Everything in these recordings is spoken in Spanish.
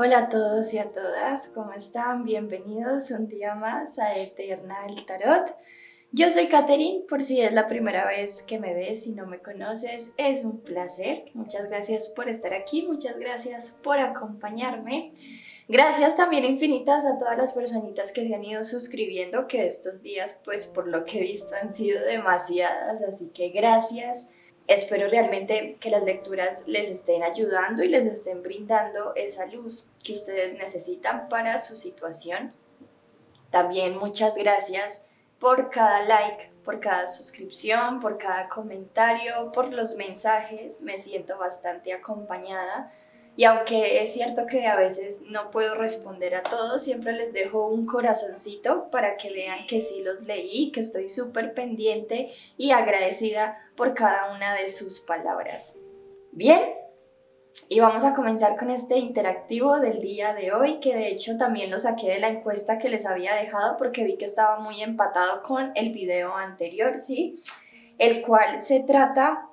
Hola a todos y a todas, ¿cómo están? Bienvenidos un día más a Eterna del Tarot. Yo soy Katherine, por si es la primera vez que me ves y no me conoces, es un placer. Muchas gracias por estar aquí, muchas gracias por acompañarme. Gracias también infinitas a todas las personitas que se han ido suscribiendo, que estos días, pues por lo que he visto, han sido demasiadas, así que gracias. Espero realmente que las lecturas les estén ayudando y les estén brindando esa luz que ustedes necesitan para su situación. También muchas gracias por cada like, por cada suscripción, por cada comentario, por los mensajes. Me siento bastante acompañada. Y aunque es cierto que a veces no puedo responder a todos, siempre les dejo un corazoncito para que vean que sí los leí, que estoy súper pendiente y agradecida por cada una de sus palabras. Bien, y vamos a comenzar con este interactivo del día de hoy, que de hecho también lo saqué de la encuesta que les había dejado porque vi que estaba muy empatado con el video anterior, ¿sí? El cual se trata,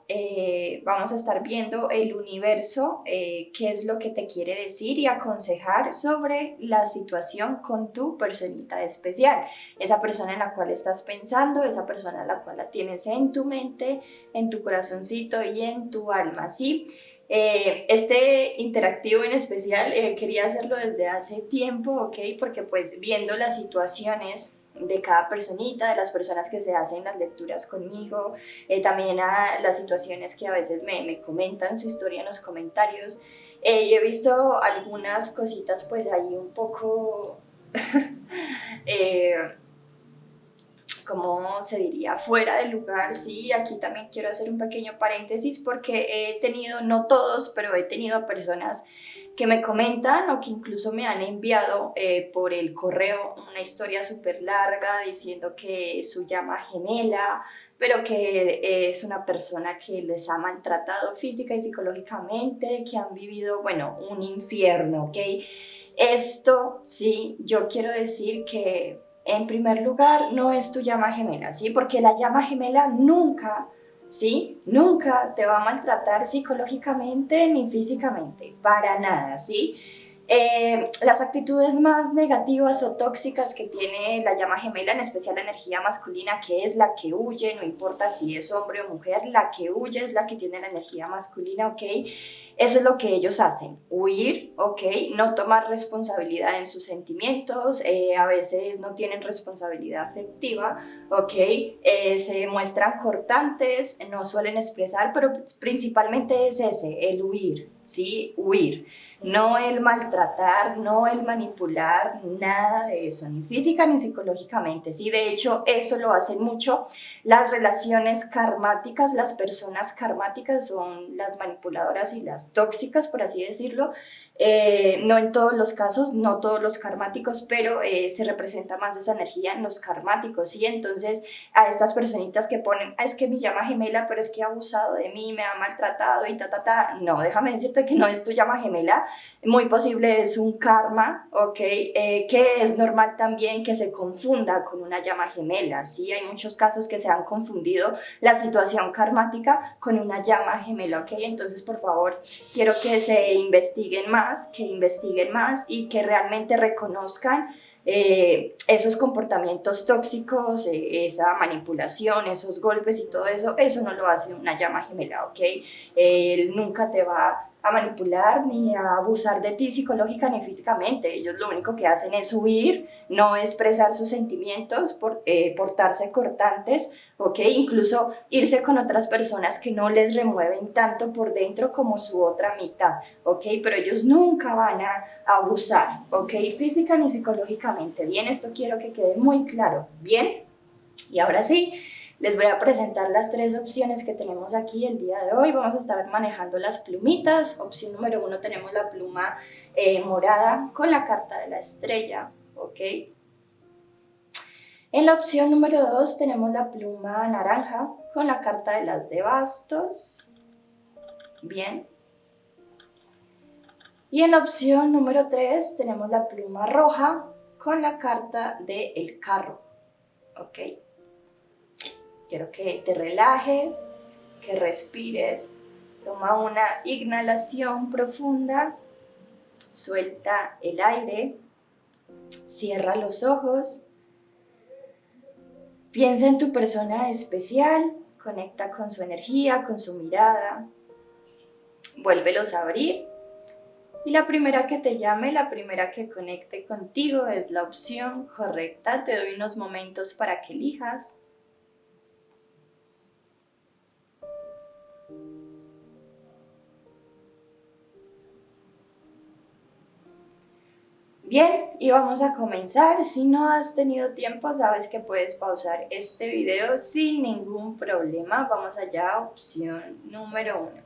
vamos a estar viendo el universo, qué es lo que te quiere decir y aconsejar sobre la situación con tu personita especial, esa persona en la cual estás pensando, esa persona en la cual la tienes en tu mente, en tu corazoncito y en tu alma, ¿sí? Este interactivo en especial quería hacerlo desde hace tiempo, ¿ok? Porque pues viendo las situaciones de cada personita, de las personas que se hacen las lecturas conmigo, también a las situaciones que a veces me comentan su historia en los comentarios. Y he visto algunas cositas pues ahí un poco, eh, ¿cómo se diría? Fuera de lugar, sí. Aquí también quiero hacer un pequeño paréntesis porque he tenido, no todos, pero he tenido personas que me comentan o que incluso me han enviado por el correo una historia súper larga diciendo que es su llama gemela, pero que es una persona que les ha maltratado física y psicológicamente, que han vivido, bueno, un infierno, ¿ok? Esto, sí, yo quiero decir que en primer lugar no es tu llama gemela, ¿sí? Porque la llama gemela nunca, ¿sí? Nunca te va a maltratar psicológicamente ni físicamente, para nada, ¿sí? Las actitudes más negativas o tóxicas que tiene la llama gemela, en especial la energía masculina, que es la que huye, no importa si es hombre o mujer, la que huye es la que tiene la energía masculina, ¿ok? Eso es lo que ellos hacen, huir, ¿ok? No tomar responsabilidad en sus sentimientos, a veces no tienen responsabilidad afectiva, ¿ok? Se muestran cortantes, no suelen expresar, pero principalmente es ese, el huir, ¿sí? Huir. No el maltratar, no el manipular, nada de eso, ni física ni psicológicamente, ¿sí? De hecho, eso lo hacen mucho las relaciones karmáticas, las personas karmáticas son las manipuladoras y las tóxicas, por así decirlo. No en todos los casos, no todos los karmáticos, pero se representa más esa energía en los karmáticos, ¿sí? Entonces, a estas personitas que ponen, es que mi llama gemela, pero es que ha abusado de mí, me ha maltratado y no, déjame decirte que no es tu llama gemela, muy posible es un karma, ¿ok? Que es normal también que se confunda con una llama gemela, ¿sí? Hay muchos casos que se han confundido la situación karmática con una llama gemela, ¿ok? Entonces, por favor, quiero que se investiguen más y que realmente reconozcan esos comportamientos tóxicos, esa manipulación, esos golpes y todo eso, eso no lo hace una llama gemela, ¿ok? Él nunca te va a manipular ni a abusar de ti psicológica ni físicamente. Ellos lo único que hacen es huir, no expresar sus sentimientos, portarse cortantes, ¿ok? Incluso irse con otras personas que no les remueven tanto por dentro como su otra mitad, ¿ok? Pero ellos nunca van a abusar, ¿ok? Física ni psicológicamente. Bien, esto quiero que quede muy claro, ¿bien? Y ahora sí, les voy a presentar las tres opciones que tenemos aquí el día de hoy. Vamos a estar manejando las plumitas. Opción número 1 tenemos la pluma morada con la carta de la estrella, ¿ok? En la opción número 2 tenemos la pluma naranja con la carta de las de bastos, bien. Y en la opción número 3 tenemos la pluma roja con la carta de el carro, ¿ok? Quiero que te relajes, que respires, toma una inhalación profunda, suelta el aire, cierra los ojos, piensa en tu persona especial, conecta con su energía, con su mirada, vuélvelos a abrir y la primera que te llame, la primera que conecte contigo es la opción correcta. Te doy unos momentos para que elijas. Bien, y vamos a comenzar. Si no has tenido tiempo, sabes que puedes pausar este video sin ningún problema. Vamos allá, opción número 1.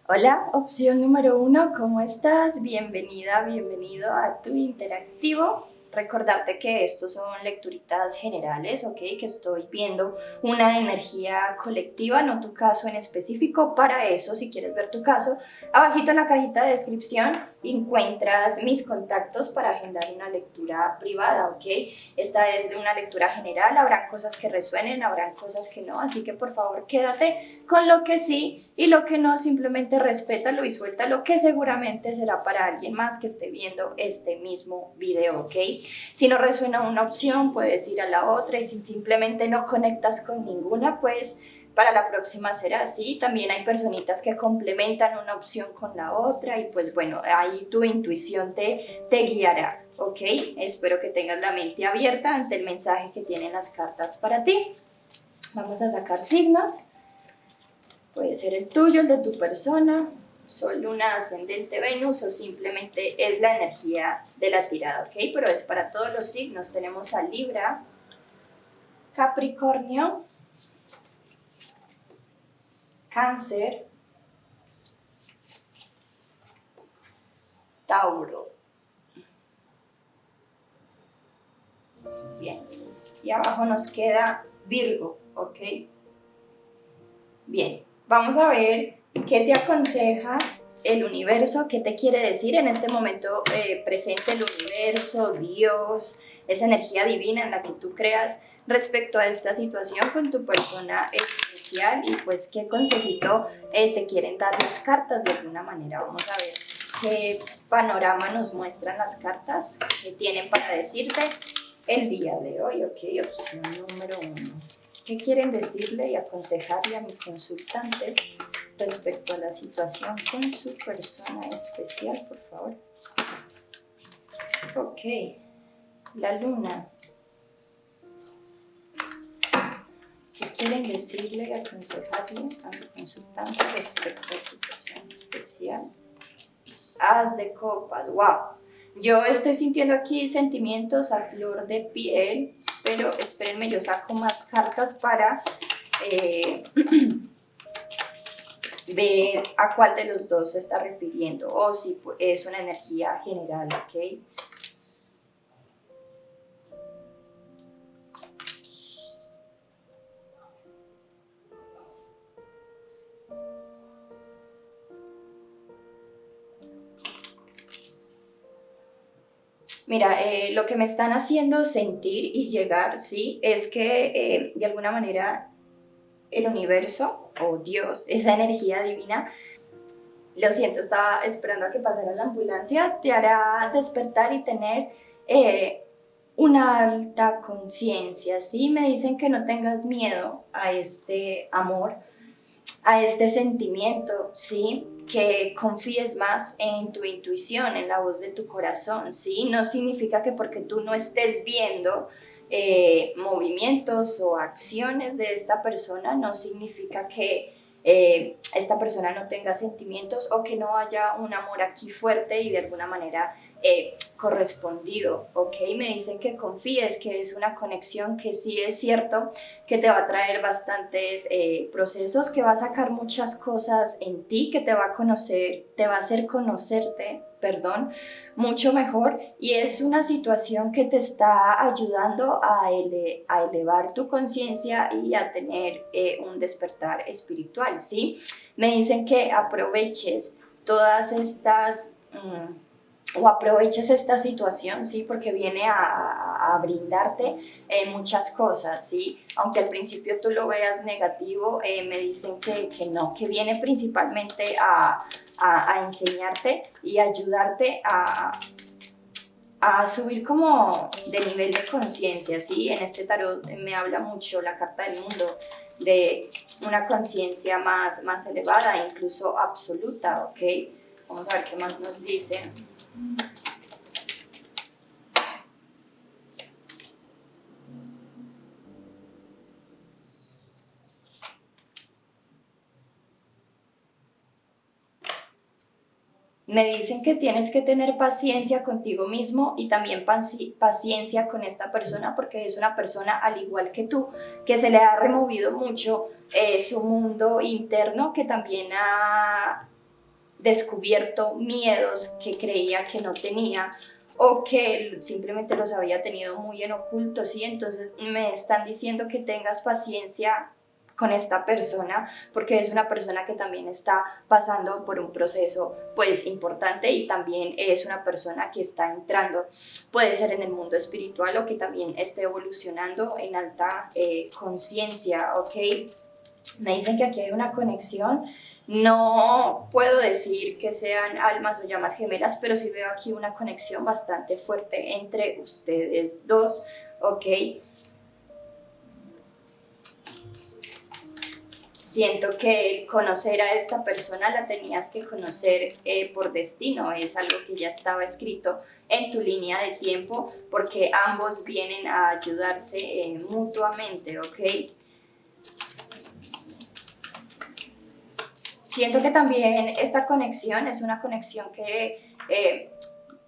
Hola, opción número 1, ¿cómo estás? Bienvenida, bienvenido a tu interactivo. Recordarte que estos son lecturitas generales, ¿ok? Que estoy viendo una energía colectiva, no tu caso en específico. Para eso, si quieres ver tu caso, abajito en la cajita de descripción encuentras mis contactos para agendar una lectura privada, ¿ok? Esta es de una lectura general, habrán cosas que resuenen, habrán cosas que no, así que por favor quédate con lo que sí y lo que no, simplemente respétalo y suéltalo, que seguramente será para alguien más que esté viendo este mismo video, ¿ok? Si no resuena una opción, puedes ir a la otra y si simplemente no conectas con ninguna, pues para la próxima será así. También hay personitas que complementan una opción con la otra y pues bueno, ahí tu intuición te guiará, ¿ok? Espero que tengas la mente abierta ante el mensaje que tienen las cartas para ti. Vamos a sacar signos. Puede ser el tuyo, el de tu persona, Sol, Luna, Ascendente, Venus o simplemente es la energía de la tirada, ¿ok? Pero es para todos los signos. Tenemos a Libra, Capricornio, Cáncer, Tauro. Bien, y abajo nos queda Virgo, ¿ok? Bien, vamos a ver qué te aconseja el universo, qué te quiere decir en este momento presente el universo, Dios, esa energía divina en la que tú creas respecto a esta situación con tu persona especial y pues qué consejito te quieren dar las cartas de alguna manera. Vamos a ver qué panorama nos muestran las cartas que tienen para decirte el día de hoy, ok, opción número 1. ¿Qué quieren decirle y aconsejarle a mi consultante respecto a la situación con su persona especial, por favor? Ok, la luna. ¿Qué quieren decirle y aconsejarle a mi consultante respecto a su persona especial? As de copas, wow. Yo estoy sintiendo aquí sentimientos a flor de piel, pero espérenme, yo saco más cartas para ver a cuál de los dos se está refiriendo o si es una energía general, ¿ok? Mira, lo que me están haciendo sentir y llegar, sí, es que de alguna manera el universo o Dios, esa energía divina, lo siento, estaba esperando a que pasara la ambulancia, te hará despertar y tener una alta conciencia, ¿sí? Me dicen que no tengas miedo a este amor, a este sentimiento, ¿sí? Que confíes más en tu intuición, en la voz de tu corazón, ¿sí? No significa que porque tú no estés viendo movimientos o acciones de esta persona, no significa que esta persona no tenga sentimientos o que no haya un amor aquí fuerte y de alguna manera correspondido, ¿ok? Me dicen que confíes, que es una conexión que sí es cierto, que te va a traer bastantes procesos, que va a sacar muchas cosas en ti, que te va a conocer, te va a hacer conocerte, perdón, mucho mejor y es una situación que te está ayudando a elevar tu conciencia y a tener un despertar espiritual, ¿sí? Me dicen que aproveches todas estas o aproveches esta situación, ¿sí? Porque viene a brindarte muchas cosas, ¿sí? Aunque al principio tú lo veas negativo, me dicen que no, que viene principalmente a enseñarte y ayudarte a subir como de nivel de conciencia, ¿sí? En este tarot me habla mucho la carta del mundo de una conciencia más elevada, incluso absoluta, ¿ok? Vamos a ver qué más nos dice. Me dicen que tienes que tener paciencia contigo mismo y también paciencia con esta persona porque es una persona al igual que tú, que se le ha removido mucho su mundo interno, que también ha descubierto miedos que creía que no tenía o que simplemente los había tenido muy en oculto, ¿sí? Entonces me están diciendo que tengas paciencia con esta persona porque es una persona que también está pasando por un proceso pues importante y también es una persona que está entrando, puede ser en el mundo espiritual o que también esté evolucionando en alta conciencia, ¿ok? Me dicen que aquí hay una conexión. No puedo decir que sean almas o llamas gemelas, pero sí veo aquí una conexión bastante fuerte entre ustedes dos, ¿ok? Siento que el conocer a esta persona la tenías que conocer por destino, es algo que ya estaba escrito en tu línea de tiempo, porque ambos vienen a ayudarse mutuamente, ¿ok? Siento que también esta conexión es una conexión que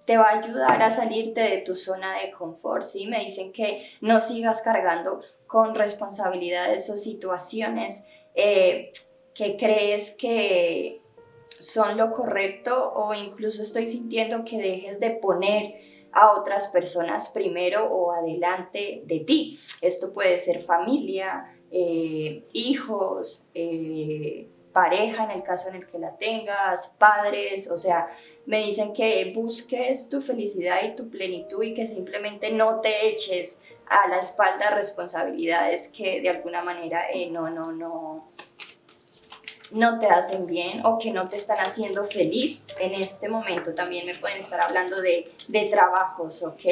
te va a ayudar a salirte de tu zona de confort, ¿sí? Me dicen que no sigas cargando con responsabilidades o situaciones que crees que son lo correcto o incluso estoy sintiendo que dejes de poner a otras personas primero o adelante de ti. Esto puede ser familia, hijos, pareja en el caso en el que la tengas, padres, o sea, me dicen que busques tu felicidad y tu plenitud y que simplemente no te eches a la espalda responsabilidades que de alguna manera no te hacen bien o que no te están haciendo feliz en este momento. También me pueden estar hablando de trabajos, ¿ok?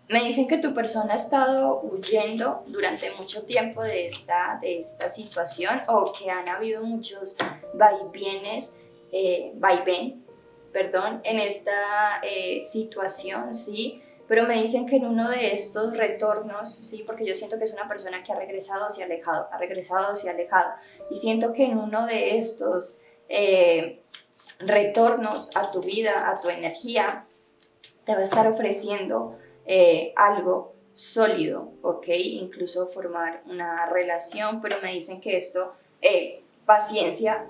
Me dicen que tu persona ha estado huyendo durante mucho tiempo de esta situación o que han habido muchos vaivienes, vaivén, perdón, en esta situación, ¿sí? Pero me dicen que en uno de estos retornos, ¿sí? Porque yo siento que es una persona que ha regresado hacia alejado, ha regresado hacia alejado. Y siento que en uno de estos retornos a tu vida, a tu energía, te va a estar ofreciendo algo sólido, ¿ok? Incluso formar una relación, pero me dicen que esto, paciencia,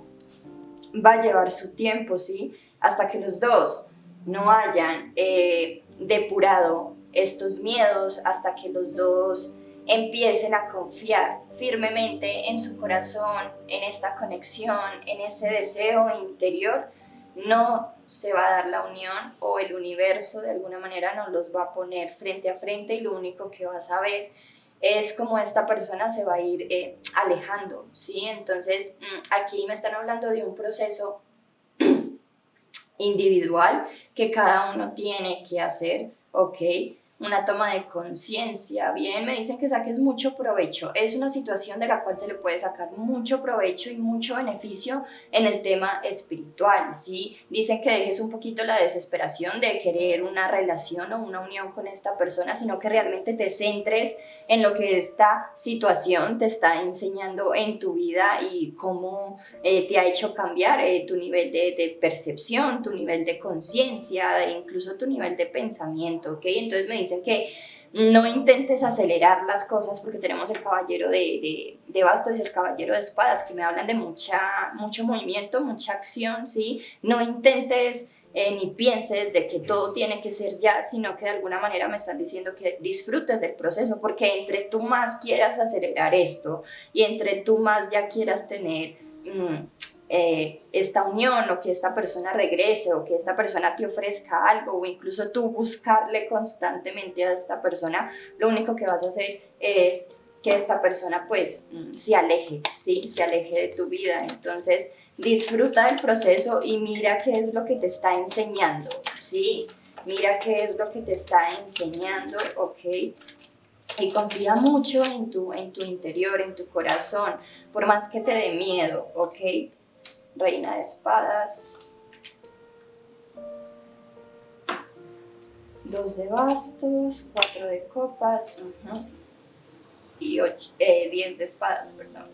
va a llevar su tiempo, ¿sí? Hasta que los dos no hayan depurado estos miedos, hasta que los dos empiecen a confiar firmemente en su corazón, en esta conexión, en ese deseo interior, no se va a dar la unión o el universo de alguna manera nos los va a poner frente a frente y lo único que vas a ver es como esta persona se va a ir alejando, ¿sí? Entonces, aquí me están hablando de un proceso individual que cada uno tiene que hacer, ¿ok? Una toma de conciencia, bien, me dicen que saques mucho provecho, es una situación de la cual se le puede sacar mucho provecho y mucho beneficio en el tema espiritual, ¿sí? Dicen que dejes un poquito la desesperación de querer una relación o una unión con esta persona, sino que realmente te centres en lo que esta situación te está enseñando en tu vida y cómo te ha hecho cambiar tu nivel de percepción, tu nivel de conciencia, incluso tu nivel de pensamiento, ¿ok? Entonces me dicen que no intentes acelerar las cosas porque tenemos el caballero de bastos y el caballero de espadas que me hablan de mucho movimiento, mucha acción, ¿sí? No intentes ni pienses de que todo tiene que ser ya, sino que de alguna manera me están diciendo que disfrutes del proceso, porque entre tú más quieras acelerar esto y entre tú más ya quieras tener esta unión, o que esta persona regrese, o que esta persona te ofrezca algo, o incluso tú buscarle constantemente a esta persona, lo único que vas a hacer es que esta persona pues se aleje, ¿sí? Se aleje de tu vida. Entonces disfruta del proceso y mira qué es lo que te está enseñando, ¿sí? Mira qué es lo que te está enseñando, ¿ok? Y confía mucho en tu interior, en tu corazón, por más que te dé miedo, ¿ok? Reina de espadas, 2 de bastos, 4 de copas, y 10 de espadas, perdón.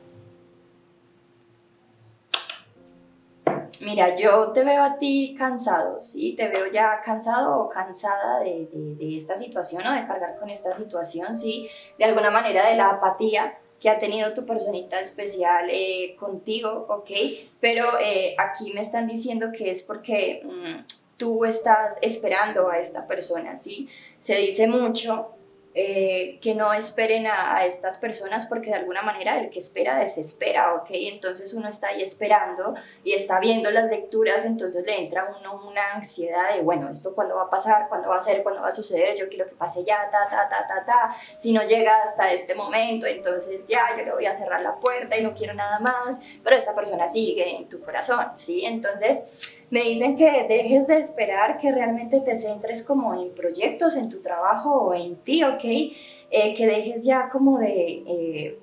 Mira, yo te veo a ti cansado, ¿sí? Te veo ya cansado o cansada de esta situación, o de cargar con esta situación, ¿sí? De alguna manera de la apatía que ha tenido tu personita especial contigo, ¿ok? Pero aquí me están diciendo que es porque tú estás esperando a esta persona, ¿sí? Se dice mucho que no esperen a estas personas, porque de alguna manera el que espera desespera, ¿ok? Entonces uno está ahí esperando y está viendo las lecturas, entonces le entra a uno una ansiedad de, bueno, ¿esto cuándo va a pasar? ¿Cuándo va a ser? ¿Cuándo va a suceder? Yo quiero que pase ya, si no llega hasta este momento, entonces ya, yo le voy a cerrar la puerta y no quiero nada más, pero esa persona sigue en tu corazón, ¿sí? Entonces me dicen que dejes de esperar, que realmente te centres como en proyectos, en tu trabajo o en ti, ¿ok? Que dejes ya como de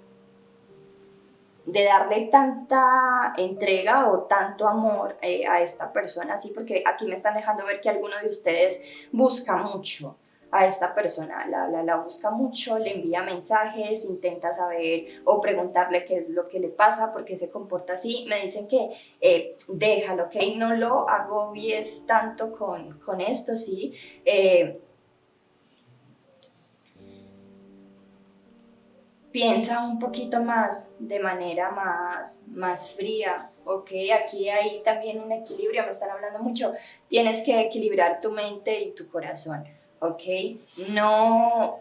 darle tanta entrega o tanto amor a esta persona, ¿sí? Porque aquí me están dejando ver que alguno de ustedes busca mucho a esta persona, la busca mucho, le envía mensajes, intenta saber o preguntarle qué es lo que le pasa, por qué se comporta así. Me dicen que déjalo, ¿ok? No lo agobies tanto con esto, ¿sí? Piensa un poquito más, de manera más fría, ¿ok? Aquí hay también un equilibrio, me están hablando mucho. Tienes que equilibrar tu mente y tu corazón, ¿ok? No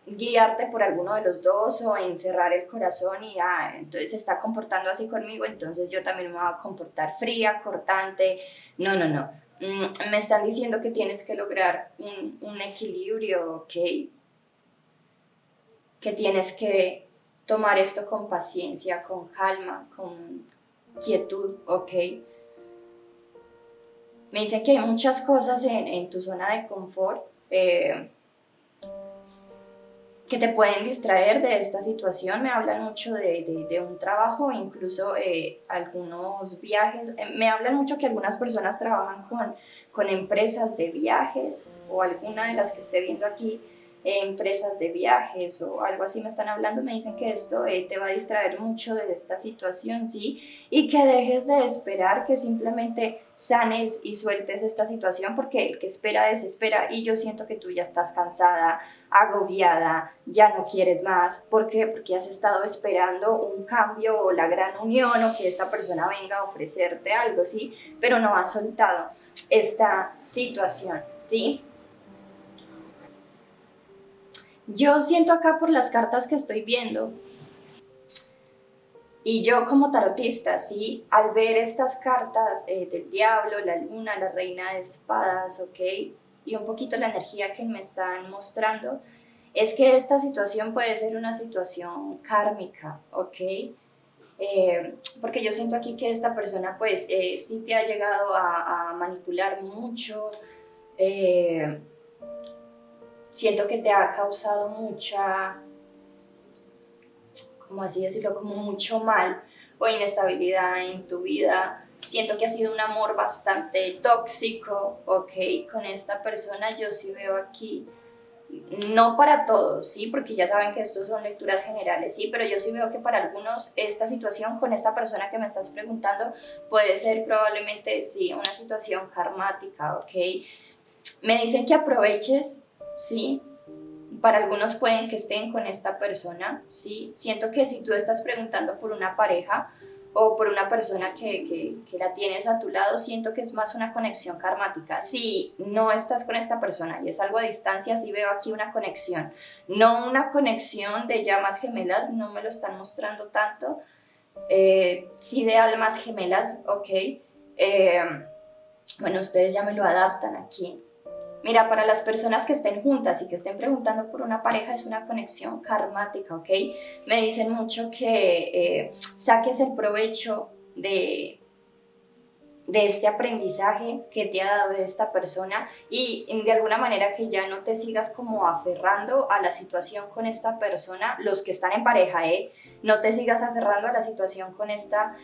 guiarte por alguno de los dos, o encerrar el corazón y, entonces se está comportando así conmigo, entonces yo también me voy a comportar fría, cortante. No, no, no. Me están diciendo que tienes que lograr un equilibrio, ¿ok? Que tienes que tomar esto con paciencia, con calma, con quietud, ¿ok? Me dicen que hay muchas cosas en tu zona de confort que te pueden distraer de esta situación. Me hablan mucho de un trabajo, incluso algunos viajes. Me hablan mucho que algunas personas trabajan con empresas de viajes, o alguna de las que esté viendo aquí, empresas de viajes o algo así me están hablando. Me dicen que esto te va a distraer mucho de esta situación, ¿sí? Y que dejes de esperar, que simplemente sanes y sueltes esta situación, porque el que espera desespera, y yo siento que tú ya estás cansada, agobiada, ya no quieres más. ¿Por qué? Porque has estado esperando un cambio o la gran unión, o que esta persona venga a ofrecerte algo, ¿sí? Pero no has soltado esta situación, ¿sí? Yo siento acá por las cartas que estoy viendo, y yo como tarotista, ¿sí? Al ver estas cartas del diablo, la luna, la reina de espadas, ¿ok? Y un poquito la energía que me están mostrando, es que esta situación puede ser una situación kármica, ¿ok? Porque yo siento aquí que esta persona pues sí te ha llegado a manipular mucho. Siento que te ha causado mucha, como así decirlo, como mucho mal o inestabilidad en tu vida. Siento que ha sido un amor bastante tóxico, ¿ok? Con esta persona. Yo sí veo aquí, no para todos, ¿sí? Porque ya saben que estos son lecturas generales, ¿sí? Pero yo sí veo que para algunos esta situación con esta persona que me estás preguntando puede ser probablemente, sí, una situación karmática, ¿ok? Me dicen que aproveches, ¿sí? Para algunos pueden que estén con esta persona, ¿sí? Siento que si tú estás preguntando por una pareja, o por una persona que la tienes a tu lado, siento que es más una conexión karmática. Si no estás con esta persona y es algo a distancia, sí veo aquí una conexión, no una conexión de llamas gemelas, no me lo están mostrando tanto, sí de almas gemelas, ok. Bueno, ustedes ya me lo adaptan aquí. Mira, para las personas que estén juntas y que estén preguntando por una pareja, es una conexión karmática, ¿ok? Me dicen mucho que saques el provecho de este aprendizaje que te ha dado esta persona y de alguna manera que ya no te sigas como aferrando a la situación con esta persona, los que están en pareja, no te sigas aferrando a la situación con esta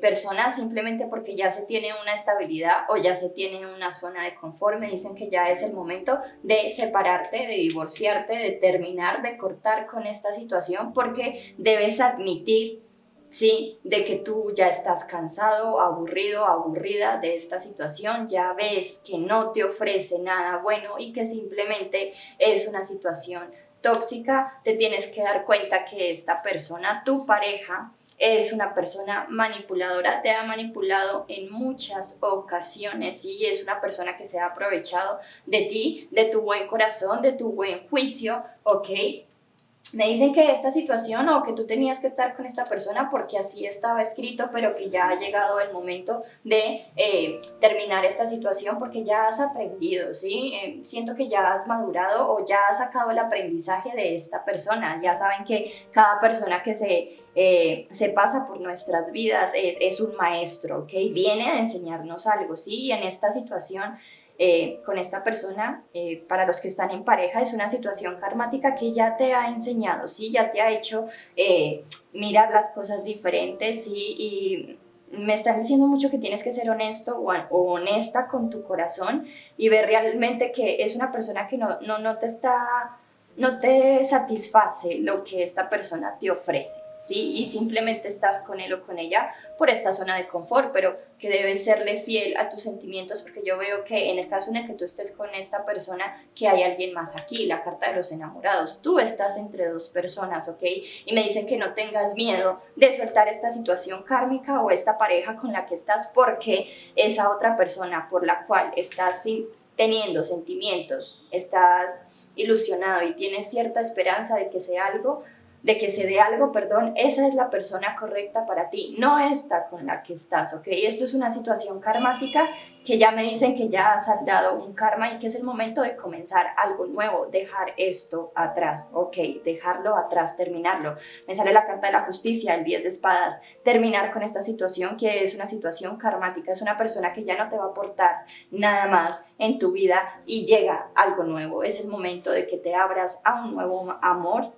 persona simplemente porque ya se tiene una estabilidad o ya se tiene una zona de confort. Me dicen que ya es el momento de separarte, de divorciarte, de terminar, de cortar con esta situación, porque debes admitir, sí, de que tú ya estás cansado, aburrido, aburrida de esta situación, ya ves que no te ofrece nada bueno y que simplemente es una situación tóxica. Te tienes que dar cuenta que esta persona, tu pareja, es una persona manipuladora, te ha manipulado en muchas ocasiones y es una persona que se ha aprovechado de ti, de tu buen corazón, de tu buen juicio, ¿ok? Me dicen que esta situación o que tú tenías que estar con esta persona porque así estaba escrito, pero que ya ha llegado el momento de terminar esta situación porque ya has aprendido, ¿sí? Siento que ya has madurado o ya has sacado el aprendizaje de esta persona. Ya saben que cada persona que se pasa por nuestras vidas es un maestro, ¿ok? Viene a enseñarnos algo, ¿sí? Y en esta situación con esta persona, para los que están en pareja, es una situación karmática que ya te ha enseñado, ¿sí? Ya te ha hecho mirar las cosas diferentes, ¿sí? Y me están diciendo mucho que tienes que ser honesto o honesta con tu corazón y ver realmente que es una persona que no te satisface lo que esta persona te ofrece, ¿sí? Y simplemente estás con él o con ella por esta zona de confort, pero que debes serle fiel a tus sentimientos, porque yo veo que en el caso en el que tú estés con esta persona, que hay alguien más aquí, la carta de los enamorados, tú estás entre dos personas, ¿ok? Y me dicen que no tengas miedo de soltar esta situación kármica o esta pareja con la que estás, porque esa otra persona por la cual estás teniendo sentimientos, estás ilusionado y tienes cierta esperanza de que sea algo, de que se dé algo, perdón, esa es la persona correcta para ti, no esta con la que estás, ¿ok? Esto es una situación karmática que ya me dicen que ya has saldado un karma y que es el momento de comenzar algo nuevo, dejar esto atrás, ¿ok? Dejarlo atrás, terminarlo. Me sale la carta de la justicia, el 10 de espadas, terminar con esta situación que es una situación karmática, es una persona que ya no te va a aportar nada más en tu vida y llega algo nuevo, es el momento de que te abras a un nuevo amor,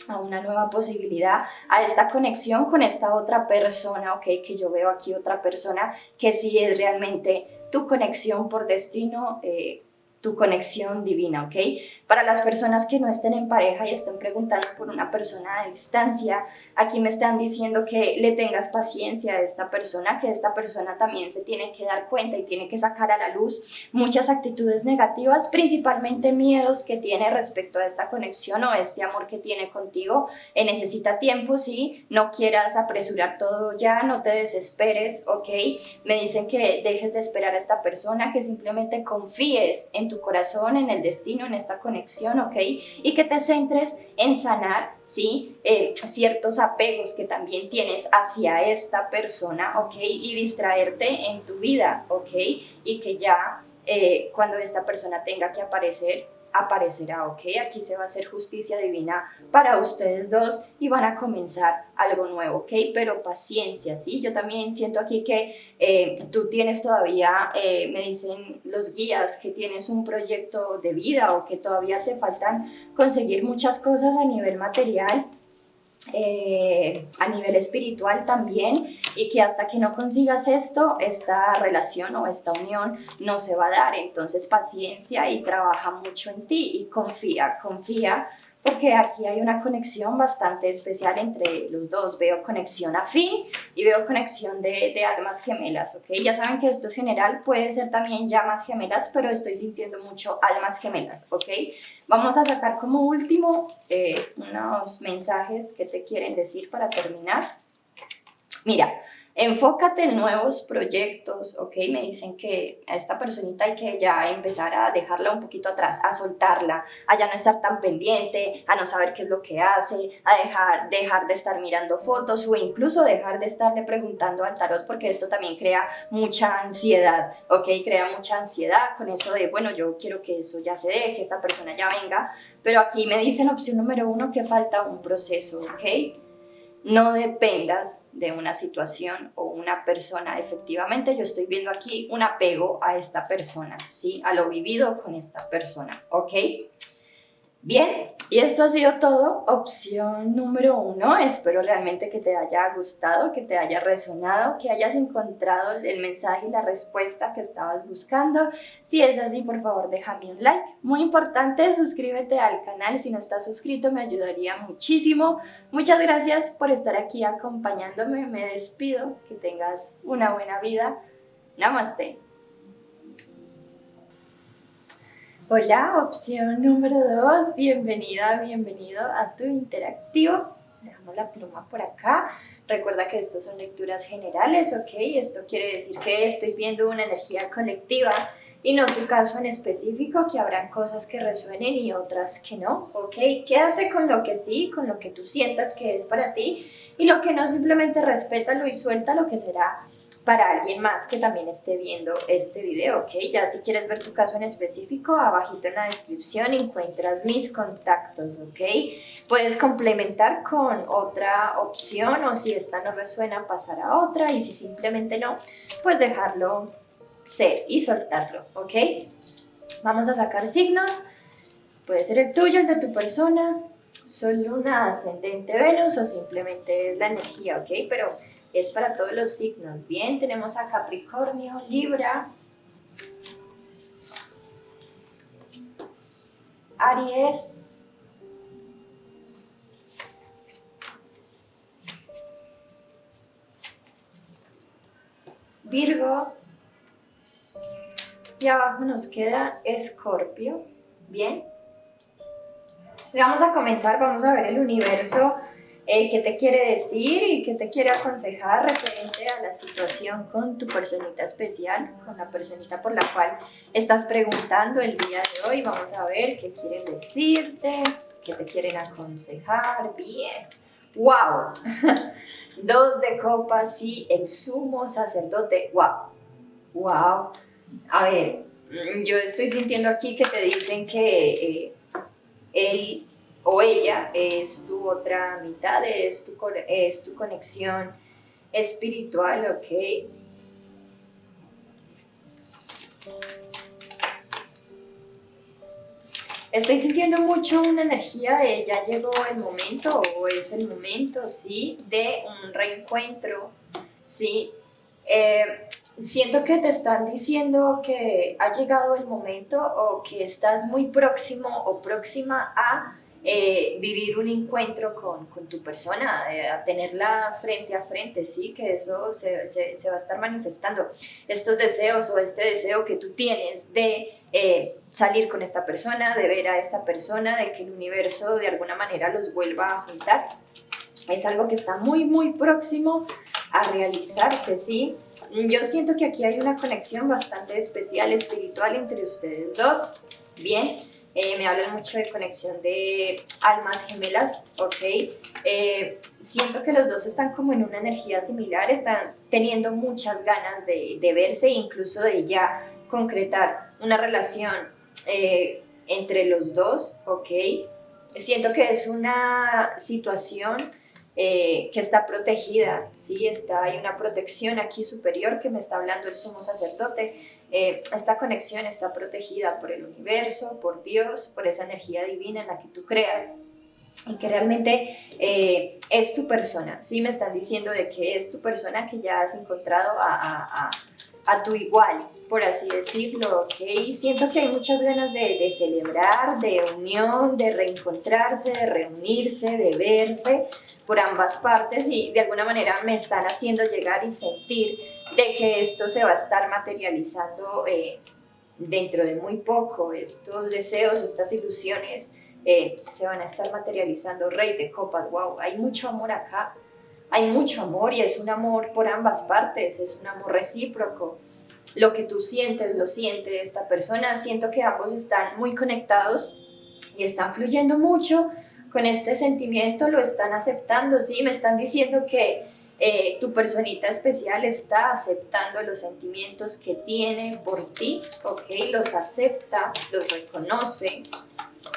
a una nueva posibilidad, a esta conexión con esta otra persona, ok, que yo veo aquí otra persona que sí es realmente tu conexión por destino, tu conexión divina, ok. Para las personas que no estén en pareja y estén preguntando por una persona a distancia, aquí me están diciendo que le tengas paciencia a esta persona, que esta persona también se tiene que dar cuenta y tiene que sacar a la luz muchas actitudes negativas, principalmente miedos que tiene respecto a esta conexión o este amor que tiene contigo. Necesita tiempo, sí, no quieras apresurar todo ya, no te desesperes, ok. Me dicen que dejes de esperar a esta persona, que simplemente confíes en tu corazón, en el destino, en esta conexión, ok, y que te centres en sanar, sí, ciertos apegos que también tienes hacia esta persona, ok, y distraerte en tu vida, ok, y que ya cuando esta persona tenga que aparecer, aparecerá, ok. Aquí se va a hacer justicia divina para ustedes dos y van a comenzar algo nuevo, ok, pero paciencia, sí. Yo también siento aquí que tú tienes todavía, me dicen los guías, que tienes un proyecto de vida o que todavía te faltan conseguir muchas cosas a nivel material, a nivel espiritual también, y que hasta que no consigas esto, esta relación o esta unión no se va a dar. Entonces paciencia y trabaja mucho en ti y confía, porque aquí hay una conexión bastante especial entre los dos. Veo conexión afín y veo conexión de almas gemelas, ¿ok? Ya saben que esto es general, puede ser también llamas gemelas, pero estoy sintiendo mucho almas gemelas, ¿ok? Vamos a sacar como último unos mensajes que te quieren decir para terminar. Mira, enfócate en nuevos proyectos, ¿ok? Me dicen que a esta personita hay que ya empezar a dejarla un poquito atrás, a soltarla, a ya no estar tan pendiente, a no saber qué es lo que hace, a dejar de estar mirando fotos o incluso dejar de estarle preguntando al tarot, porque esto también crea mucha ansiedad, ¿ok? Crea mucha ansiedad con eso de, bueno, yo quiero que eso ya se deje, esta persona ya venga, pero aquí me dicen opción número 1 que falta un proceso, ¿ok? No dependas de una situación o una persona. Efectivamente, yo estoy viendo aquí un apego a esta persona, ¿sí? A lo vivido con esta persona, ¿ok? Bien, y esto ha sido todo, opción número 1. Espero realmente que te haya gustado, que te haya resonado, que hayas encontrado el mensaje y la respuesta que estabas buscando. Si es así, por favor, déjame un like. Muy importante, suscríbete al canal. Si no estás suscrito, me ayudaría muchísimo. Muchas gracias por estar aquí acompañándome. Me despido. Que tengas una buena vida. Namaste. Hola, opción número 2, bienvenida, bienvenido a tu interactivo. Dejamos la pluma por acá. Recuerda que estos son lecturas generales, ¿ok? Esto quiere decir que estoy viendo una energía colectiva y no tu caso en específico, que habrán cosas que resuenen y otras que no, ¿ok? Quédate con lo que sí, con lo que tú sientas que es para ti y lo que no, simplemente respétalo y suelta lo que será para alguien más que también esté viendo este video, ¿ok? Ya si quieres ver tu caso en específico, abajito en la descripción encuentras mis contactos, ¿ok? Puedes complementar con otra opción o si esta no resuena, pasar a otra y si simplemente no, pues dejarlo ser y soltarlo, ¿ok? Vamos a sacar signos, puede ser el tuyo, el de tu persona, Sol, Luna, Ascendente, Venus o simplemente es la energía, ¿ok? Pero es para todos los signos. Bien, tenemos a Capricornio, Libra, Aries, Virgo y abajo nos queda Escorpio. Bien, vamos a comenzar, vamos a ver el universo. ¿Qué te quiere decir y qué te quiere aconsejar referente a la situación con tu personita especial, con la personita por la cual estás preguntando el día de hoy? Vamos a ver qué quieren decirte, qué te quieren aconsejar. Bien, wow. 2 de copas y el sumo sacerdote. Wow, wow. A ver, yo estoy sintiendo aquí que te dicen que él o ella es tu otra mitad, es tu conexión espiritual, ¿ok? Estoy sintiendo mucho una energía de ya llegó el momento o es el momento, ¿sí? De un reencuentro, ¿sí? Siento que te están diciendo que ha llegado el momento o que estás muy próximo o próxima a vivir un encuentro con tu persona, a tenerla frente a frente, ¿sí? Que eso se va a estar manifestando. Estos deseos o este deseo que tú tienes de salir con esta persona, de ver a esta persona, de que el universo de alguna manera los vuelva a juntar, es algo que está muy, muy próximo a realizarse, ¿sí? Yo siento que aquí hay una conexión bastante especial, espiritual entre ustedes dos, ¿bien? Me hablan mucho de conexión de almas gemelas, ¿ok? Siento que los dos están como en una energía similar, están teniendo muchas ganas de verse e incluso de ya concretar una relación entre los dos, ¿ok? Siento que es una situación que está protegida, ¿sí? Hay una protección aquí superior que me está hablando el sumo sacerdote. Esta conexión está protegida por el universo, por Dios, por esa energía divina en la que tú creas y que realmente es tu persona, ¿sí? Me están diciendo de que es tu persona, que ya has encontrado a tu igual, por así decirlo, ¿ok? Siento que hay muchas ganas de celebrar, de unión, de reencontrarse, de reunirse, de verse por ambas partes y de alguna manera me están haciendo llegar y sentir de que esto se va a estar materializando dentro de muy poco. Estos deseos, estas ilusiones se van a estar materializando. Rey de copas, wow, hay mucho amor acá. hay mucho amor y es un amor por ambas partes, es un amor recíproco. Lo que tú sientes, lo siente esta persona. Siento que ambos están muy conectados y están fluyendo mucho con este sentimiento, lo están aceptando, ¿sí? Me están diciendo que tu personita especial está aceptando los sentimientos que tiene por ti, ¿ok? Los acepta, los reconoce,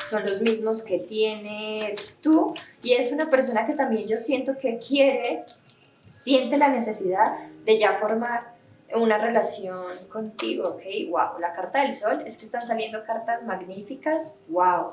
son los mismos que tienes tú, y es una persona que también yo siento que siente la necesidad de ya formar una relación contigo, ¿ok? Wow, la carta del sol, es que están saliendo cartas magníficas, wow.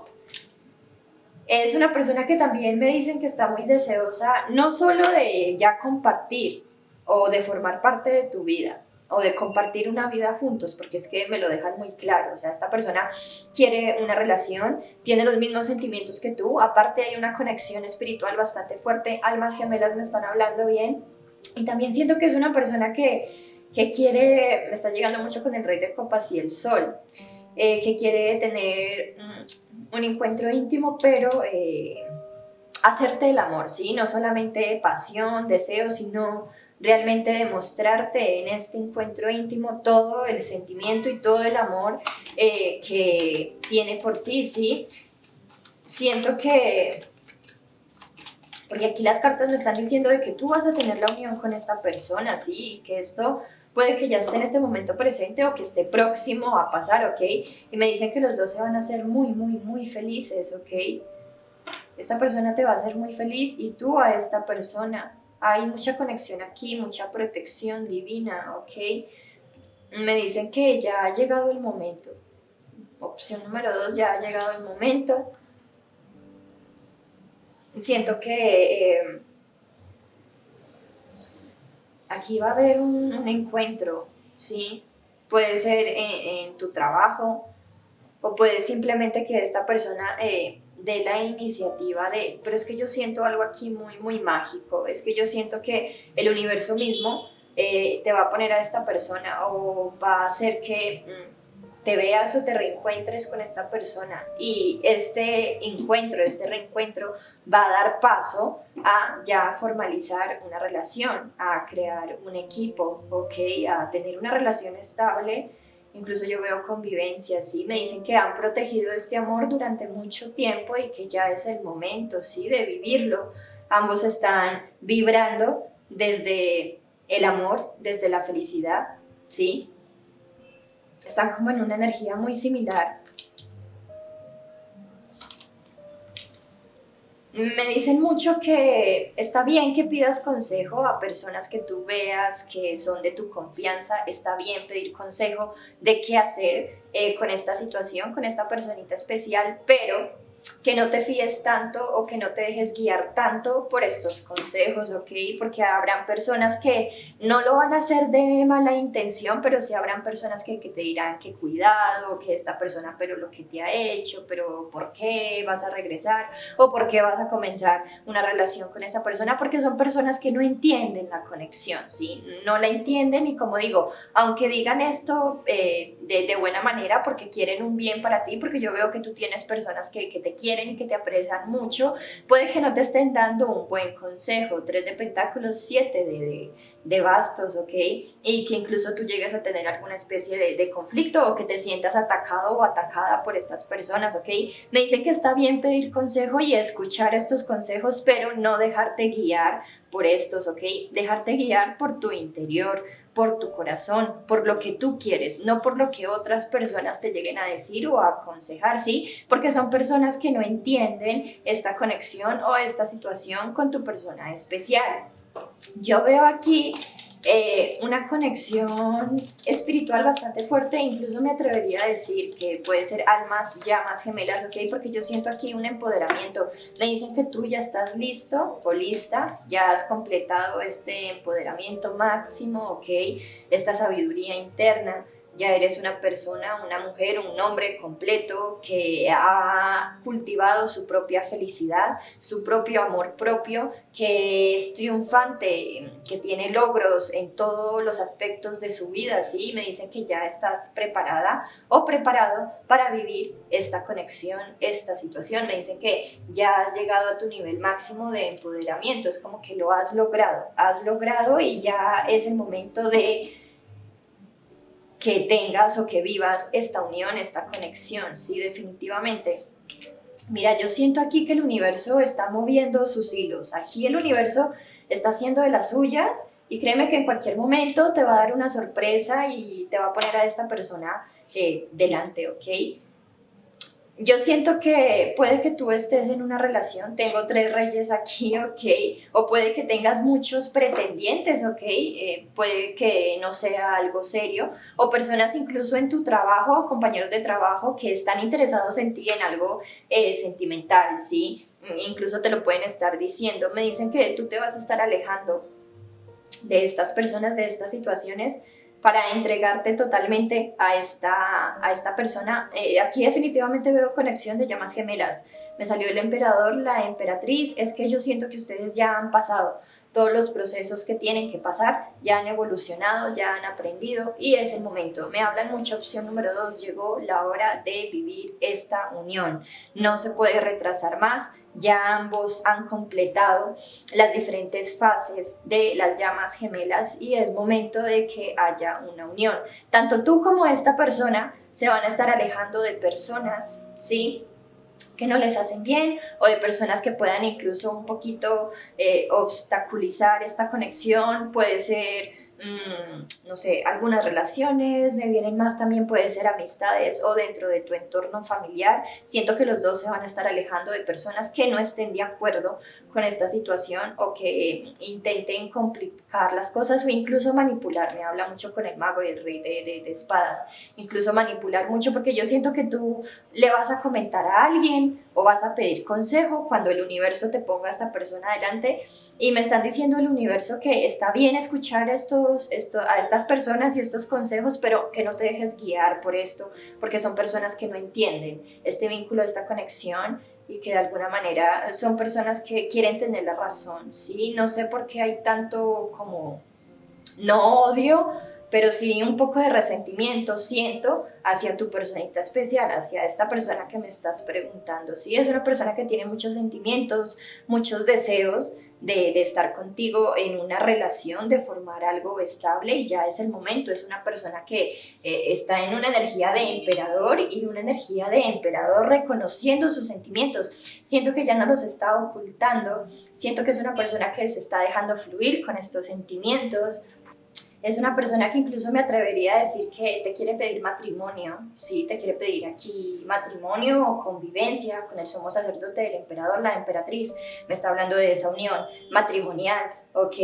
Es una persona que también me dicen que está muy deseosa, no solo de ya compartir o de formar parte de tu vida o de compartir una vida juntos, porque es que me lo dejan muy claro. O sea, esta persona quiere una relación, tiene los mismos sentimientos que tú, aparte hay una conexión espiritual bastante fuerte, almas gemelas me están hablando bien, y también siento que es una persona que quiere, me está llegando mucho con el rey de copas y el sol, que quiere tener un encuentro íntimo, pero hacerte el amor, ¿sí? No solamente pasión, deseo, sino realmente demostrarte en este encuentro íntimo todo el sentimiento y todo el amor que tiene por ti, ¿sí? Siento que, porque aquí las cartas me están diciendo de que tú vas a tener la unión con esta persona, ¿sí? Que esto puede que ya esté en este momento presente o que esté próximo a pasar, ¿ok? Y me dicen que los dos se van a hacer muy, muy, muy felices, ¿ok? Esta persona te va a hacer muy feliz y tú a esta persona. Hay mucha conexión aquí, mucha protección divina, ¿ok? Me dicen que ya ha llegado el momento. Opción número 2, ya ha llegado el momento. Siento que aquí va a haber un encuentro, ¿sí? Puede ser en tu trabajo o puede simplemente que esta persona dé la iniciativa de, pero es que yo siento algo aquí muy, muy mágico, es que yo siento que el universo mismo te va a poner a esta persona o va a hacer que te veas o te reencuentres con esta persona, y este encuentro, este reencuentro va a dar paso a ya formalizar una relación, a crear un equipo, ¿ok? A tener una relación estable. Incluso yo veo convivencia, ¿sí? Me dicen que han protegido este amor durante mucho tiempo y que ya es el momento, ¿sí? De vivirlo. Ambos están vibrando desde el amor, desde la felicidad, ¿sí? Están como en una energía muy similar. Me dicen mucho que está bien que pidas consejo a personas que tú veas que son de tu confianza, está bien pedir consejo de qué hacer con esta situación, con esta personita especial, pero que no te fíes tanto o que no te dejes guiar tanto por estos consejos, ¿ok? Porque habrán personas que no lo van a hacer de mala intención, pero sí habrán personas que te dirán que cuidado, que esta persona, pero lo que te ha hecho, pero ¿por qué vas a regresar? ¿O por qué vas a comenzar una relación con esa persona? Porque son personas que no entienden la conexión, ¿sí? No la entienden, y como digo, aunque digan esto de buena manera porque quieren un bien para ti, porque yo veo que tú tienes personas que te quieren y que te aprecian mucho, puede que no te estén dando un buen consejo. 3 de pentáculos, 7 de bastos, ¿ok? Y que incluso tú llegues a tener alguna especie de conflicto o que te sientas atacado o atacada por estas personas, ¿ok? Me dicen que está bien pedir consejo y escuchar estos consejos, pero no dejarte guiar por estos, ¿ok? Dejarte guiar por tu interior, por tu corazón, por lo que tú quieres, no por lo que otras personas te lleguen a decir o a aconsejar, ¿sí? Porque son personas que no entienden esta conexión o esta situación con tu persona especial. Yo veo aquí una conexión espiritual bastante fuerte, incluso me atrevería a decir que puede ser almas, llamas gemelas, ¿ok? Porque yo siento aquí un empoderamiento. Me dicen que tú ya estás listo o lista, ya has completado este empoderamiento máximo, ¿ok? Esta sabiduría interna. ya eres una persona, una mujer, un hombre completo que ha cultivado su propia felicidad, su propio amor propio, que es triunfante, que tiene logros en todos los aspectos de su vida, ¿sí? Me dicen que ya estás preparada o preparado para vivir esta conexión, esta situación. Me dicen que ya has llegado a tu nivel máximo de empoderamiento, es como que lo has logrado y ya es el momento de que tengas o que vivas esta unión, esta conexión, sí, definitivamente. Mira, yo siento aquí que el universo está moviendo sus hilos, aquí el universo está haciendo de las suyas y créeme que en cualquier momento te va a dar una sorpresa y te va a poner a esta persona delante, ¿ok? Yo siento que puede que tú estés en una relación, tengo 3 reyes aquí, ok, o puede que tengas muchos pretendientes, ok, puede que no sea algo serio, o personas incluso en tu trabajo, compañeros de trabajo que están interesados en ti en algo sentimental, ¿sí? Incluso te lo pueden estar diciendo, me dicen que tú te vas a estar alejando de estas personas, de estas situaciones, para entregarte totalmente a esta persona. Aquí definitivamente veo conexión de llamas gemelas. Me salió el emperador, la emperatriz. Es que yo siento que ustedes ya han pasado todos los procesos que tienen que pasar, ya han evolucionado, ya han aprendido y es el momento. Me hablan mucho, opción número 2, llegó la hora de vivir esta unión. No se puede retrasar más. Ya ambos han completado las diferentes fases de las llamas gemelas y es momento de que haya una unión. Tanto tú como esta persona se van a estar alejando de personas, ¿sí?, que no les hacen bien o de personas que puedan incluso un poquito obstaculizar esta conexión. Puede ser, no sé, algunas relaciones, me vienen más también puede ser amistades o dentro de tu entorno familiar. Siento que los dos se van a estar alejando de personas que no estén de acuerdo con esta situación o que intenten complicar las cosas o incluso manipular. Me habla mucho con el mago y el rey de espadas, incluso manipular mucho, porque yo siento que tú le vas a comentar a alguien o vas a pedir consejo cuando el universo te ponga a esta persona adelante y me están diciendo el universo que está bien escuchar a estas personas y estos consejos, pero que no te dejes guiar por esto, porque son personas que no entienden este vínculo, esta conexión y que de alguna manera son personas que quieren tener la razón, ¿sí? No sé por qué hay tanto como, no odio, pero sí un poco de resentimiento siento hacia tu personita especial, hacia esta persona que me estás preguntando. Sí, es una persona que tiene muchos sentimientos, muchos deseos de estar contigo en una relación, de formar algo estable y ya es el momento. Es una persona que está en una energía de emperador y una energía de emperador reconociendo sus sentimientos. Siento que ya no los está ocultando, siento que es una persona que se está dejando fluir con estos sentimientos. Es una persona que incluso me atrevería a decir que te quiere pedir matrimonio, sí, te quiere pedir aquí matrimonio o convivencia con el sumo sacerdote, el emperador, la emperatriz. Me está hablando de esa unión matrimonial, ¿ok?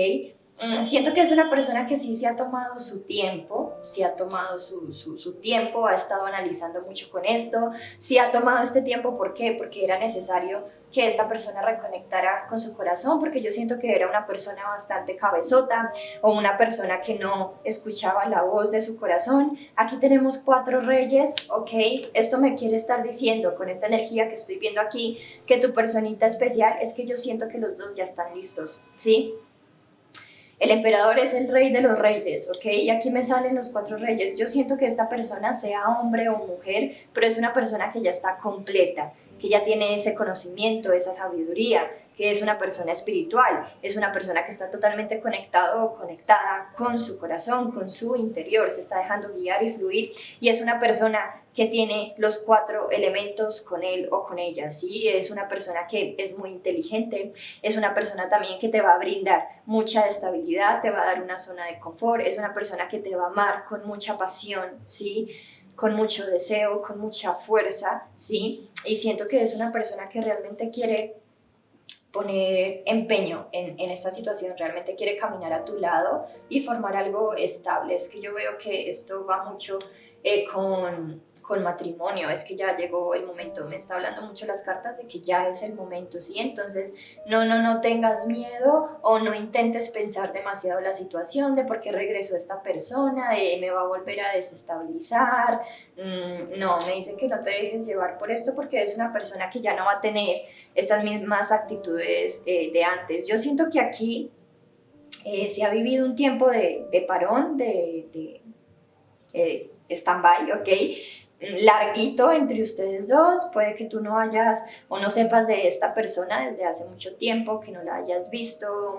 Siento que es una persona que sí se ha tomado su tiempo, sí ha tomado su tiempo, ha estado analizando mucho con esto, sí ha tomado este tiempo, ¿por qué? Porque era necesario que esta persona reconectara con su corazón, porque yo siento que era una persona bastante cabezota o una persona que no escuchaba la voz de su corazón. Aquí tenemos 4 reyes, ¿ok? Esto me quiere estar diciendo con esta energía que estoy viendo aquí, que tu personita especial es que yo siento que los dos ya están listos, ¿sí? El emperador es el rey de los reyes, ¿ok? Y aquí me salen los 4 reyes. Yo siento que esta persona, sea hombre o mujer, pero es una persona que ya está completa, que ya tiene ese conocimiento, esa sabiduría, que es una persona espiritual, es una persona que está totalmente conectado o conectada con su corazón, con su interior, se está dejando guiar y fluir, y es una persona que tiene los 4 elementos con él o con ella, ¿sí? Es una persona que es muy inteligente, es una persona también que te va a brindar mucha estabilidad, te va a dar una zona de confort, es una persona que te va a amar con mucha pasión, ¿sí?, con mucho deseo, con mucha fuerza, ¿sí? Y siento que es una persona que realmente quiere poner empeño en esta situación, realmente quiere caminar a tu lado y formar algo estable. Es que yo veo que esto va mucho con matrimonio, es que ya llegó el momento, me está hablando mucho las cartas de que ya es el momento, ¿sí? Entonces no tengas miedo o no intentes pensar demasiado la situación de por qué regresó esta persona, de me va a volver a desestabilizar. No, me dicen que no te dejes llevar por esto porque es una persona que ya no va a tener estas mismas actitudes de antes. Yo siento que aquí se ha vivido un tiempo de parón, de stand-by, ¿ok? Larguito entre ustedes dos, puede que tú no hayas o no sepas de esta persona desde hace mucho tiempo, que no la hayas visto,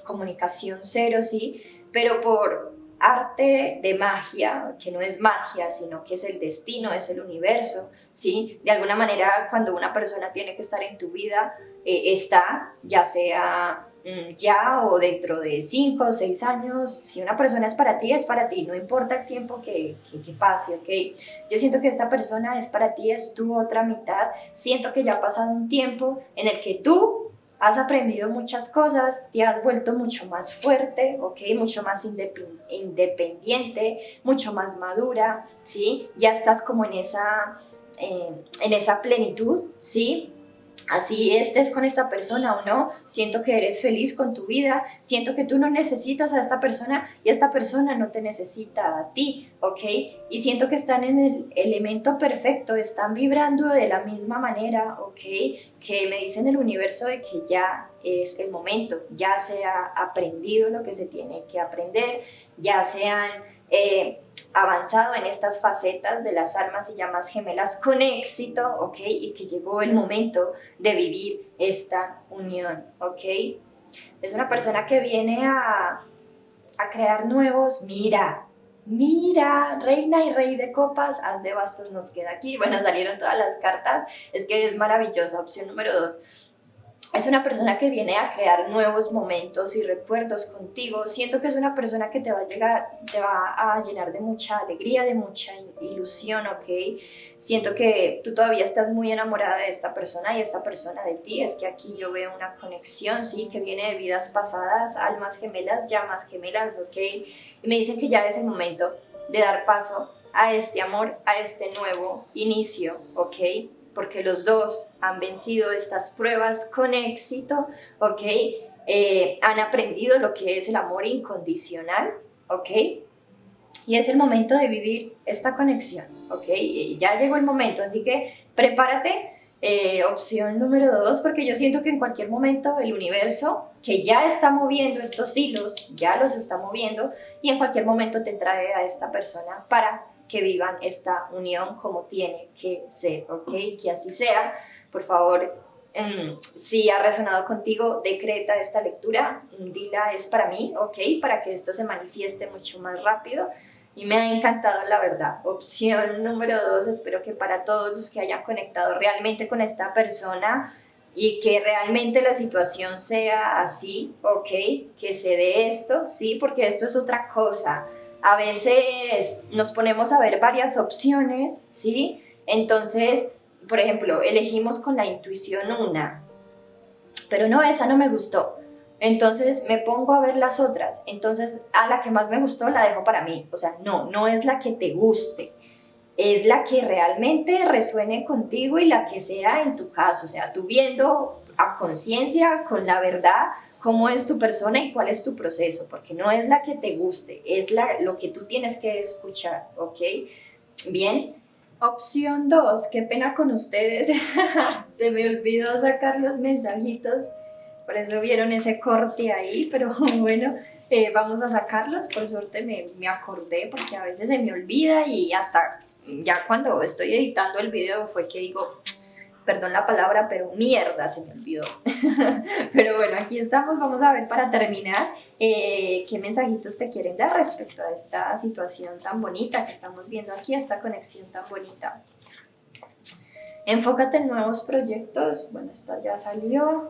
comunicación cero, sí, pero por arte de magia, que no es magia, sino que es el destino, es el universo, ¿sí? De alguna manera, cuando una persona tiene que estar en tu vida, está, ya sea ya o dentro de 5 o 6 años, si una persona es para ti, no importa el tiempo que pase, ¿ok? Yo siento que esta persona es para ti, es tu otra mitad, siento que ya ha pasado un tiempo en el que tú has aprendido muchas cosas, te has vuelto mucho más fuerte, ¿ok? Mucho más independiente, mucho más madura, ¿sí? Ya estás como en esa plenitud, ¿sí? Así estés con esta persona o no, siento que eres feliz con tu vida, siento que tú no necesitas a esta persona y esta persona no te necesita a ti, ¿ok? Y siento que están en el elemento perfecto, están vibrando de la misma manera, ¿ok? Que me dicen el universo de que ya es el momento, ya se ha aprendido lo que se tiene que aprender, ya se han avanzado en estas facetas de las almas y llamas gemelas con éxito, ¿ok? Y que llegó el momento de vivir esta unión, ¿ok? Es una persona que viene a crear nuevos, mira, reina y rey de copas, as de bastos nos queda aquí, bueno, salieron todas las cartas, es que es maravillosa. Opción número 2. Es una persona que viene a crear nuevos momentos y recuerdos contigo. Siento que es una persona que te va a llenar de mucha alegría, de mucha ilusión, ¿ok? Siento que tú todavía estás muy enamorada de esta persona y esta persona de ti. Es que aquí yo veo una conexión, ¿sí? Que viene de vidas pasadas, almas gemelas, llamas gemelas, ¿ok? Y me dicen que ya es el momento de dar paso a este amor, a este nuevo inicio, ¿ok? Porque los dos han vencido estas pruebas con éxito, ¿ok? Han aprendido lo que es el amor incondicional, ¿ok? Y es el momento de vivir esta conexión, ¿ok? Y ya llegó el momento, así que prepárate. Opción número 2, porque yo siento que en cualquier momento el universo, que ya está moviendo estos hilos, ya los está moviendo, y en cualquier momento te trae a esta persona para que vivan esta unión como tiene que ser, ¿ok? Que así sea. Por favor, si ha resonado contigo, decreta esta lectura, dila es para mí, ¿ok? Para que esto se manifieste mucho más rápido. Y me ha encantado, la verdad. Opción número 2, espero que para todos los que hayan conectado realmente con esta persona y que realmente la situación sea así, ¿ok? Que se dé esto, ¿sí? Porque esto es otra cosa. A veces nos ponemos a ver varias opciones, ¿sí? Entonces, por ejemplo, elegimos con la intuición una, pero no, esa no me gustó. Entonces me pongo a ver las otras. Entonces a la que más me gustó la dejo para mí. O sea, no es la que te guste. Es la que realmente resuene contigo y la que sea en tu caso. O sea, tú viendo a conciencia, con la verdad, cómo es tu persona y cuál es tu proceso. Porque no es la que te guste, es lo que tú tienes que escuchar, ¿ok? Bien. Opción 2, qué pena con ustedes. Se me olvidó sacar los mensajitos. Por eso vieron ese corte ahí, pero bueno, vamos a sacarlos. Por suerte me acordé porque a veces se me olvida y hasta ya cuando estoy editando el video fue que digo, perdón la palabra, pero mierda, se me olvidó. Pero bueno, aquí estamos, vamos a ver para terminar qué mensajitos te quieren dar respecto a esta situación tan bonita que estamos viendo aquí, esta conexión tan bonita. Enfócate en nuevos proyectos. Bueno, esta ya salió.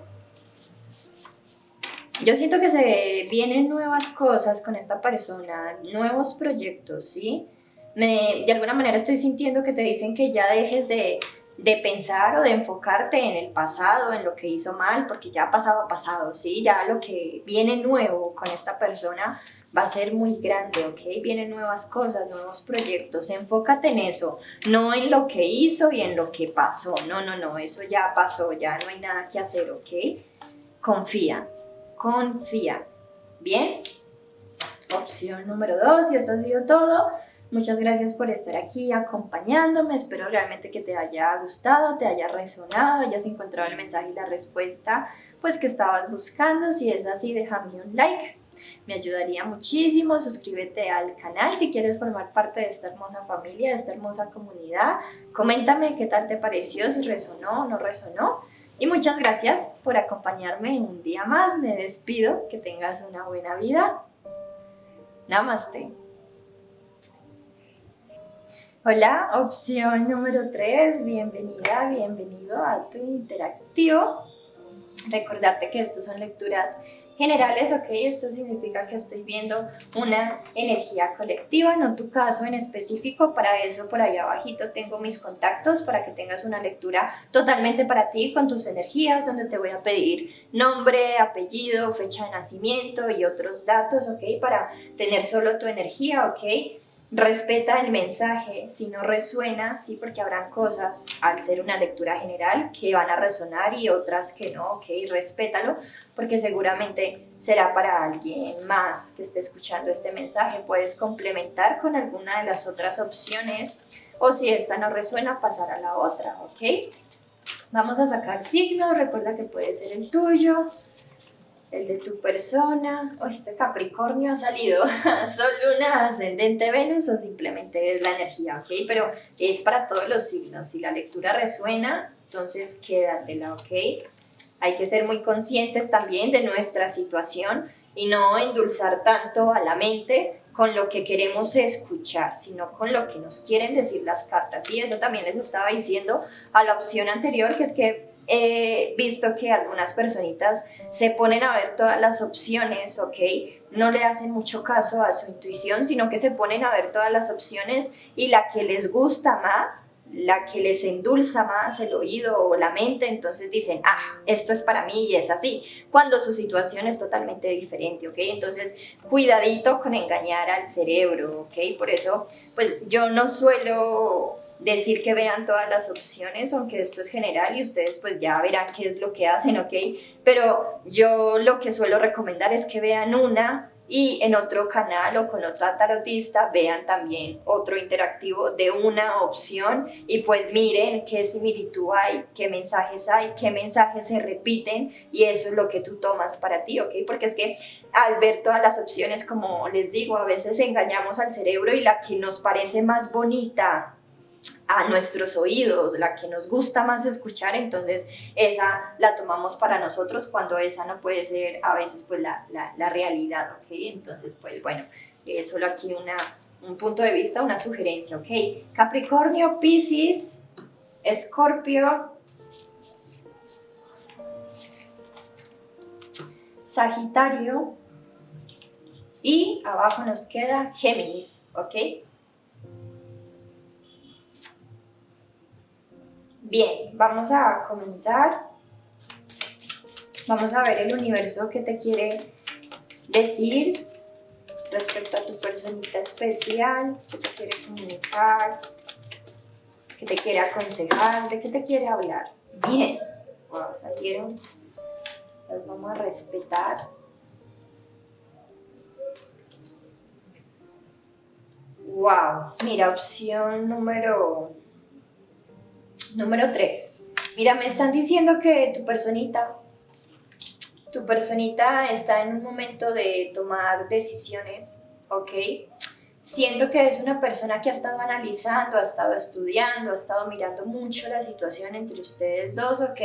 Yo siento que se vienen nuevas cosas con esta persona, nuevos proyectos, ¿sí? De alguna manera estoy sintiendo que te dicen que ya dejes de pensar o de enfocarte en el pasado, en lo que hizo mal, porque ya ha pasado, ¿sí? Ya lo que viene nuevo con esta persona va a ser muy grande, ¿ok? Vienen nuevas cosas, nuevos proyectos, enfócate en eso, no en lo que hizo y en lo que pasó, no, eso ya pasó, ya no hay nada que hacer, ¿ok? Confía, ¿bien? Opción número 2, y esto ha sido todo. Muchas gracias por estar aquí acompañándome, espero realmente que te haya gustado, te haya resonado, hayas encontrado el mensaje y la respuesta pues que estabas buscando. Si es así, déjame un like, me ayudaría muchísimo. Suscríbete al canal si quieres formar parte de esta hermosa familia, de esta hermosa comunidad. Coméntame qué tal te pareció, si resonó o no resonó. Y muchas gracias por acompañarme un día más. Me despido, que tengas una buena vida. Namaste. Hola, opción número 3, bienvenida, bienvenido a tu interactivo. Recordarte que estos son lecturas generales, ok, esto significa que estoy viendo una energía colectiva, no tu caso en específico. Para eso por ahí abajito tengo mis contactos para que tengas una lectura totalmente para ti con tus energías, donde te voy a pedir nombre, apellido, fecha de nacimiento y otros datos, ok, para tener solo tu energía, ok. Respeta el mensaje, si no resuena, sí, porque habrán cosas al ser una lectura general que van a resonar y otras que no, ok, respétalo, porque seguramente será para alguien más que esté escuchando este mensaje. Puedes complementar con alguna de las otras opciones, o si esta no resuena, pasar a la otra, ok. Vamos a sacar signos, recuerda que puede ser el tuyo, el de tu persona. O este Capricornio ha salido Sol, Luna, Ascendente, Venus, o simplemente es la energía, ¿ok? Pero es para todos los signos. Si la lectura resuena, entonces quédatela, ¿ok? Hay que ser muy conscientes también de nuestra situación y no endulzar tanto a la mente con lo que queremos escuchar, sino con lo que nos quieren decir las cartas. Y eso también les estaba diciendo a la opción anterior, que es que he visto que algunas personitas se ponen a ver todas las opciones, ¿ok? No le hacen mucho caso a su intuición, sino que se ponen a ver todas las opciones y la que les gusta más, la que les endulza más el oído o la mente, entonces dicen, esto es para mí y es así, cuando su situación es totalmente diferente, ¿ok? Entonces, cuidadito con engañar al cerebro, ¿ok? Por eso, pues yo no suelo decir que vean todas las opciones, aunque esto es general y ustedes pues ya verán qué es lo que hacen, ¿ok? Pero yo lo que suelo recomendar es que vean una y en otro canal o con otra tarotista vean también otro interactivo de una opción y pues miren qué similitud hay, qué mensajes se repiten, y eso es lo que tú tomas para ti, ¿ok? Porque es que al ver todas las opciones, como les digo, a veces engañamos al cerebro y la que nos parece más bonita a nuestros oídos, la que nos gusta más escuchar, entonces esa la tomamos para nosotros, cuando esa no puede ser a veces pues la realidad, ¿ok? Entonces pues bueno, solo aquí un punto de vista, una sugerencia, ¿ok? Capricornio, Piscis, Escorpio, Sagitario y abajo nos queda Géminis, ¿ok? Bien, vamos a comenzar. Vamos a ver el universo que te quiere decir respecto a tu personita especial, que te quiere comunicar, que te quiere aconsejar, de qué te quiere hablar. Bien, wow, salieron, las vamos a respetar. Wow, mira, opción número 3. Mira, me están diciendo que tu personita está en un momento de tomar decisiones, ¿ok? Siento que es una persona que ha estado analizando, ha estado estudiando, ha estado mirando mucho la situación entre ustedes dos, ¿ok?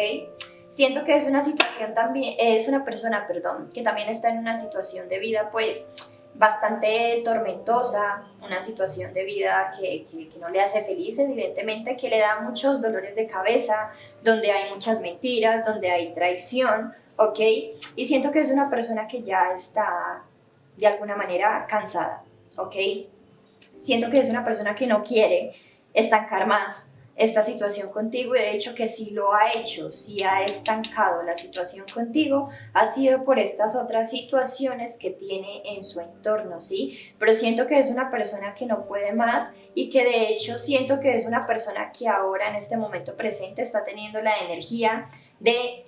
Siento que es una situación también, es una persona, perdón, que también está en una situación de vida, pues, bastante tormentosa, una situación de vida que no le hace feliz, evidentemente, que le da muchos dolores de cabeza, donde hay muchas mentiras, donde hay traición, ¿ok? Y siento que es una persona que ya está de alguna manera cansada, ¿ok? Siento que es una persona que no quiere estancar más esta situación contigo, y de hecho que si lo ha hecho, si ha estancado la situación contigo, ha sido por estas otras situaciones que tiene en su entorno, ¿sí? Pero siento que es una persona que no puede más y que de hecho siento que es una persona que ahora en este momento presente está teniendo la energía de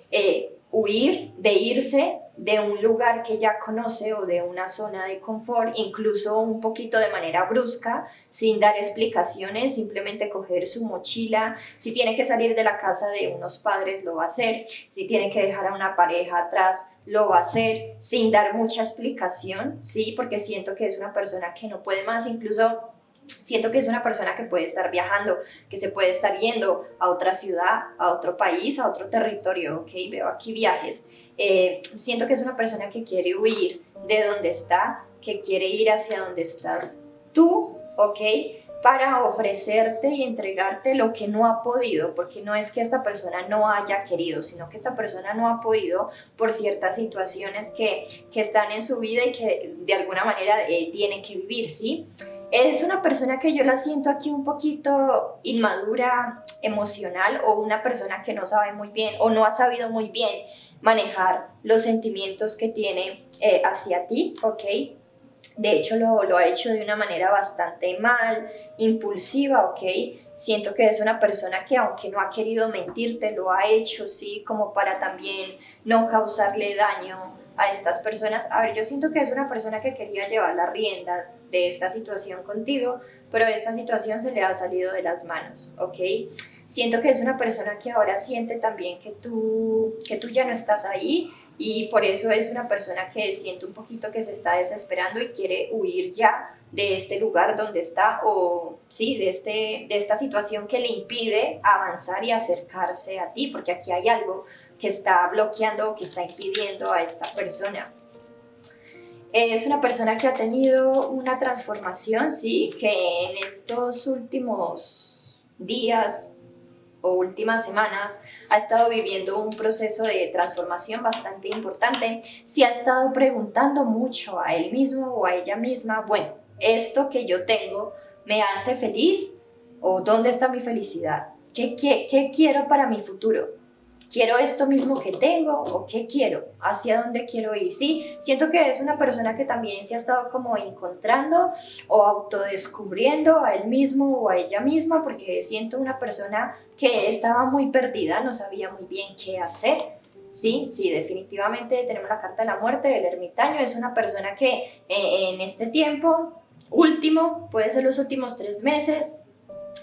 huir, de irse de un lugar que ya conoce o de una zona de confort, incluso un poquito de manera brusca, sin dar explicaciones, simplemente coger su mochila. Si tiene que salir de la casa de unos padres, lo va a hacer. Si tiene que dejar a una pareja atrás, lo va a hacer sin dar mucha explicación, ¿sí? Porque siento que es una persona que no puede más, incluso siento que es una persona que puede estar viajando, que se puede estar yendo a otra ciudad, a otro país, a otro territorio, ¿ok? Veo aquí viajes. Siento que es una persona que quiere huir de donde está, que quiere ir hacia donde estás tú, ¿ok? Para ofrecerte y entregarte lo que no ha podido, porque no es que esta persona no haya querido, sino que esta persona no ha podido por ciertas situaciones que están en su vida y que de alguna manera tiene que vivir, ¿sí? Es una persona que yo la siento aquí un poquito inmadura, emocional, o una persona que no sabe muy bien o no ha sabido muy bien manejar los sentimientos que tiene hacia ti, ¿ok? De hecho, lo ha hecho de una manera bastante mal, impulsiva, ¿ok? Siento que es una persona que aunque no ha querido mentirte, lo ha hecho, ¿sí? Como para también no causarle daño a estas personas. A ver, yo siento que es una persona que quería llevar las riendas de esta situación contigo, pero esta situación se le ha salido de las manos, ¿ok? Siento que es una persona que ahora siente también que tú ya no estás ahí, y por eso es una persona que siente un poquito que se está desesperando y quiere huir ya de este lugar donde está, o sí, de esta situación que le impide avanzar y acercarse a ti, porque aquí hay algo que está bloqueando o que está impidiendo a esta persona. Es una persona que ha tenido una transformación, sí, que en estos últimos días o últimas semanas ha estado viviendo un proceso de transformación bastante importante. Se ha estado preguntando mucho a él mismo o a ella misma, bueno, ¿esto que yo tengo me hace feliz? ¿O dónde está mi felicidad? ¿Qué quiero para mi futuro? ¿Quiero esto mismo que tengo o qué quiero? ¿Hacia dónde quiero ir? Sí, siento que es una persona que también se ha estado como encontrando o autodescubriendo a él mismo o a ella misma, porque siento una persona que estaba muy perdida, no sabía muy bien qué hacer. Sí, sí, definitivamente tenemos la carta de la muerte del ermitaño. Es una persona que en este tiempo último, puede ser los últimos 3 meses,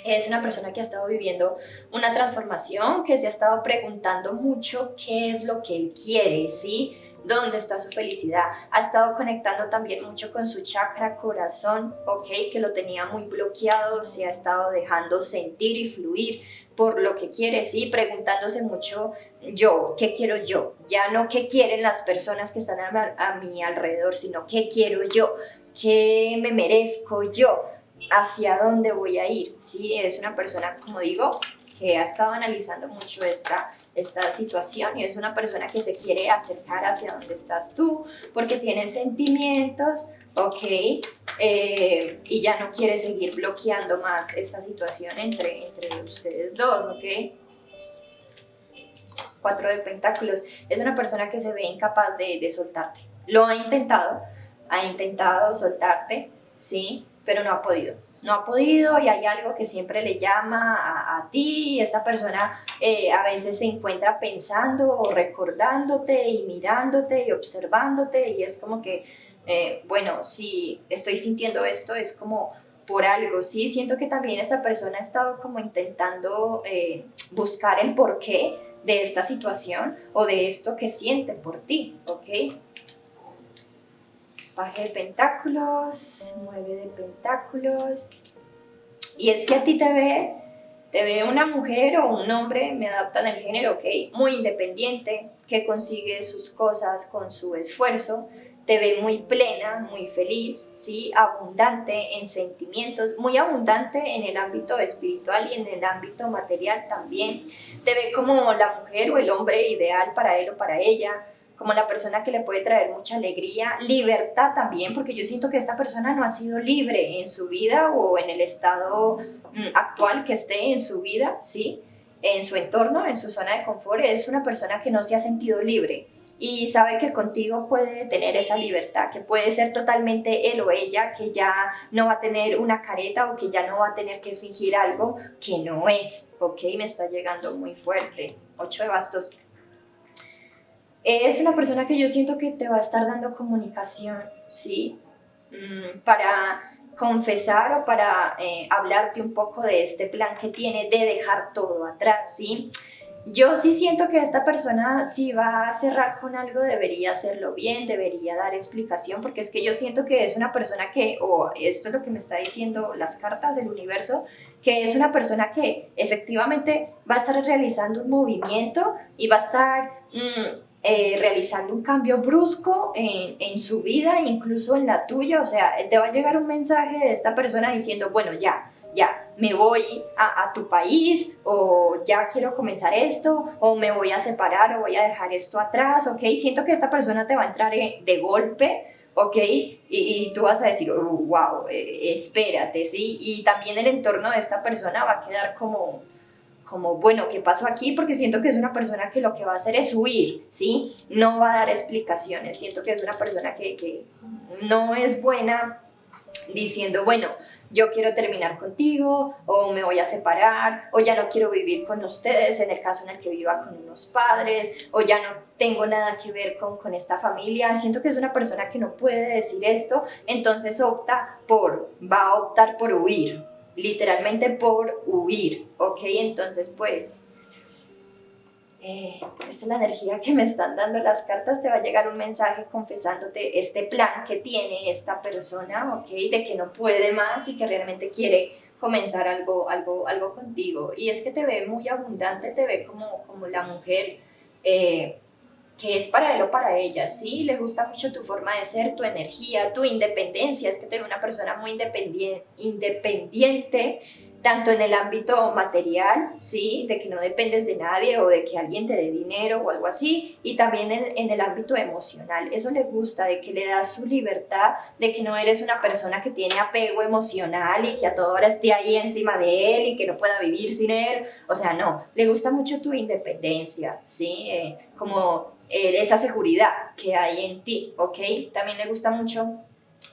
es una persona que ha estado viviendo una transformación, que se ha estado preguntando mucho qué es lo que él quiere, ¿sí? ¿Dónde está su felicidad? Ha estado conectando también mucho con su chakra corazón, ¿ok? Que lo tenía muy bloqueado, se ha estado dejando sentir y fluir por lo que quiere, ¿sí? Preguntándose mucho yo, ¿qué quiero yo? Ya no qué quieren las personas que están a mi alrededor, sino qué quiero yo, qué me merezco yo, hacia dónde voy a ir, ¿sí? Eres una persona, como digo, que ha estado analizando mucho esta situación, y es una persona que se quiere acercar hacia donde estás tú, porque tiene sentimientos, ¿ok? Y ya no quiere seguir bloqueando más esta situación entre ustedes dos, ¿ok? 4 de pentáculos. Es una persona que se ve incapaz de soltarte. Lo ha intentado soltarte, ¿sí? Pero no ha podido. No ha podido, y hay algo que siempre le llama a ti, y esta persona a veces se encuentra pensando o recordándote y mirándote y observándote, y es como que, bueno, si estoy sintiendo esto es como por algo, ¿sí? Siento que también esta persona ha estado como intentando buscar el porqué de esta situación o de esto que siente por ti, ¿ok? Paje de pentáculos, 9 de pentáculos. Y es que a ti te ve una mujer o un hombre, me adaptan el género, ¿ok? Muy independiente, que consigue sus cosas con su esfuerzo, te ve muy plena, muy feliz, ¿sí? Abundante en sentimientos, muy abundante en el ámbito espiritual y en el ámbito material también. Te ve como la mujer o el hombre ideal para él o para ella, como la persona que le puede traer mucha alegría, libertad también, porque yo siento que esta persona no ha sido libre en su vida o en el estado actual que esté en su vida, ¿sí? En su entorno, en su zona de confort, es una persona que no se ha sentido libre y sabe que contigo puede tener esa libertad, que puede ser totalmente él o ella, que ya no va a tener una careta o que ya no va a tener que fingir algo que no es, ¿ok? Me está llegando muy fuerte. 8 de bastos. Es una persona que yo siento que te va a estar dando comunicación, ¿sí? Para confesar o para hablarte un poco de este plan que tiene de dejar todo atrás, ¿sí? Yo sí siento que esta persona, si va a cerrar con algo, debería hacerlo bien, debería dar explicación, porque es que yo siento que es una persona que, o esto es lo que me está diciendo las cartas del universo, que es una persona que efectivamente va a estar realizando un movimiento y va a estar realizando un cambio brusco en su vida, incluso en la tuya. O sea, te va a llegar un mensaje de esta persona diciendo, bueno, ya, me voy a tu país, o ya quiero comenzar esto, o me voy a separar, o voy a dejar esto atrás, ¿ok? Siento que esta persona te va a entrar de golpe, ¿ok? Y tú vas a decir, oh, wow, espérate, ¿sí? Y también el entorno de esta persona va a quedar como, bueno, ¿qué pasó aquí? Porque siento que es una persona que lo que va a hacer es huir, ¿sí? No va a dar explicaciones. Siento que es una persona que no es buena diciendo, bueno, yo quiero terminar contigo, o me voy a separar, o ya no quiero vivir con ustedes, en el caso en el que viva con unos padres, o ya no tengo nada que ver con esta familia. Siento que es una persona que no puede decir esto, entonces va a optar por huir, literalmente por huir, ¿ok? Entonces, pues, esa es la energía que me están dando las cartas. Te va a llegar un mensaje confesándote este plan que tiene esta persona, ¿ok? De que no puede más y que realmente quiere comenzar algo contigo. Y es que te ve muy abundante, te ve como la mujer que es para él o para ella, ¿sí? Le gusta mucho tu forma de ser, tu energía, tu independencia. Es que te ve una persona muy independiente, tanto en el ámbito material, ¿sí? De que no dependes de nadie o de que alguien te dé dinero o algo así, y también en el ámbito emocional. Eso le gusta, de que le das su libertad, de que no eres una persona que tiene apego emocional y que a toda hora esté ahí encima de él y que no pueda vivir sin él. O sea, no, le gusta mucho tu independencia, ¿sí? Como esa seguridad que hay en ti, ¿ok? También le gusta mucho,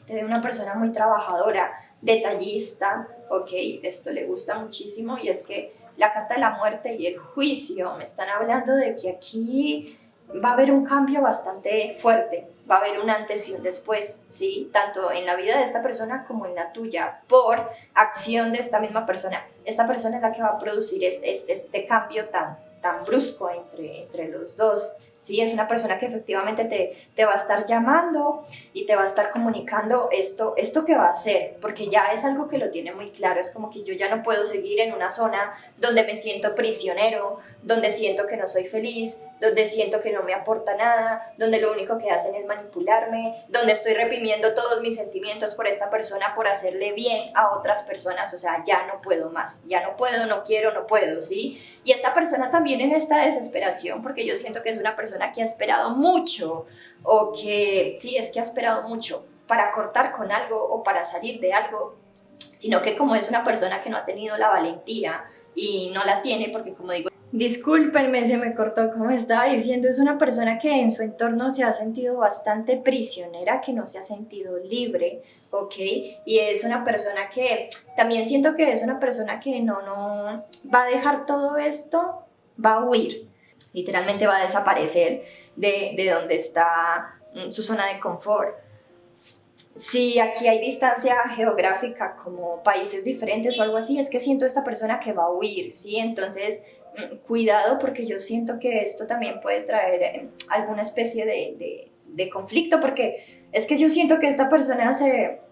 te ve una persona muy trabajadora, detallista, ¿ok? Esto le gusta muchísimo, y es que la carta de la muerte y el juicio me están hablando de que aquí va a haber un cambio bastante fuerte, va a haber un antes y un después, ¿sí? Tanto en la vida de esta persona como en la tuya, por acción de esta misma persona. Esta persona es la que va a producir este cambio tan brusco entre los dos, ¿sí? Es una persona que efectivamente te va a estar llamando y te va a estar comunicando esto que va a hacer, porque ya es algo que lo tiene muy claro. Es como que yo ya no puedo seguir en una zona donde me siento prisionero, donde siento que no soy feliz, donde siento que no me aporta nada, donde lo único que hacen es manipularme, donde estoy reprimiendo todos mis sentimientos por esta persona, por hacerle bien a otras personas. O sea, ya no puedo más, ya no puedo, no quiero, no puedo, ¿sí? Y esta persona también en esta desesperación, porque yo siento que es una persona que ha esperado mucho, o que sí, es que ha esperado mucho para cortar con algo o para salir de algo, sino que como es una persona que no ha tenido la valentía y no la tiene, porque como digo, discúlpenme, se me cortó como estaba diciendo, es una persona que en su entorno se ha sentido bastante prisionera, que no se ha sentido libre, ¿ok? Y es una persona que también siento que es una persona que no va a dejar todo esto, va a huir, literalmente va a desaparecer de donde está su zona de confort. Si aquí hay distancia geográfica como países diferentes o algo así, es que siento esta persona que va a huir, ¿sí? Entonces, cuidado, porque yo siento que esto también puede traer alguna especie de conflicto, porque es que yo siento que esta persona se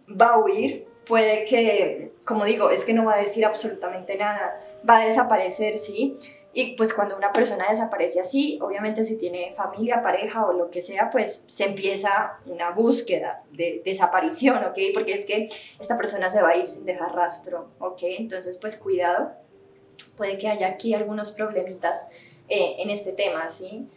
va a huir, puede que, como digo, es que no va a decir absolutamente nada, va a desaparecer, ¿sí? Y pues cuando una persona desaparece así, obviamente si tiene familia, pareja o lo que sea, pues se empieza una búsqueda de desaparición, ¿ok? Porque es que esta persona se va a ir sin dejar rastro, ¿ok? Entonces pues cuidado, puede que haya aquí algunos problemitas en este tema, ¿sí?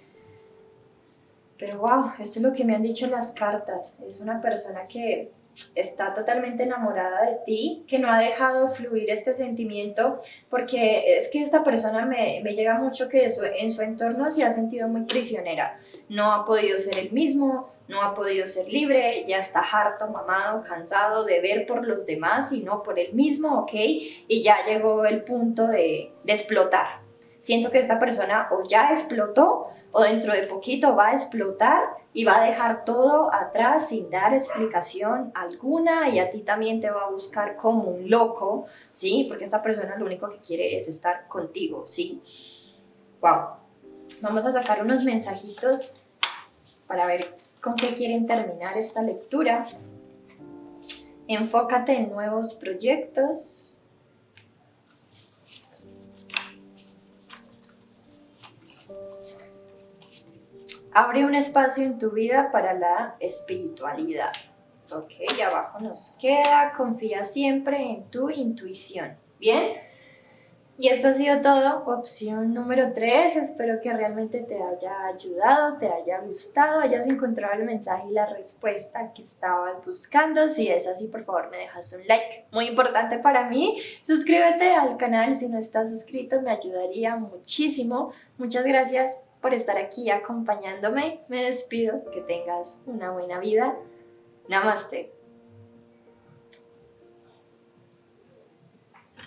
Pero wow, esto es lo que me han dicho las cartas. Es una persona que está totalmente enamorada de ti, que no ha dejado fluir este sentimiento, porque es que esta persona me llega mucho que en su entorno se ha sentido muy prisionera. No ha podido ser el mismo, no ha podido ser libre, ya está harto, mamado, cansado de ver por los demás y no por él mismo, ¿ok? Y ya llegó el punto de explotar. Siento que esta persona o ya explotó o dentro de poquito va a explotar y va a dejar todo atrás sin dar explicación alguna y a ti también te va a buscar como un loco, ¿sí? Porque esta persona lo único que quiere es estar contigo, ¿sí? Wow. Vamos a sacar unos mensajitos para ver con qué quieren terminar esta lectura. Enfócate en nuevos proyectos. Abre un espacio en tu vida para la espiritualidad. Ok, y abajo nos queda, confía siempre en tu intuición. Bien, y esto ha sido todo, opción número 3. Espero que realmente te haya ayudado, te haya gustado, hayas encontrado el mensaje y la respuesta que estabas buscando. Si es así, por favor me dejas un like, muy importante para mí. Suscríbete al canal si no estás suscrito, me ayudaría muchísimo. Muchas gracias por estar aquí acompañándome. Me despido, que tengas una buena vida. Namaste.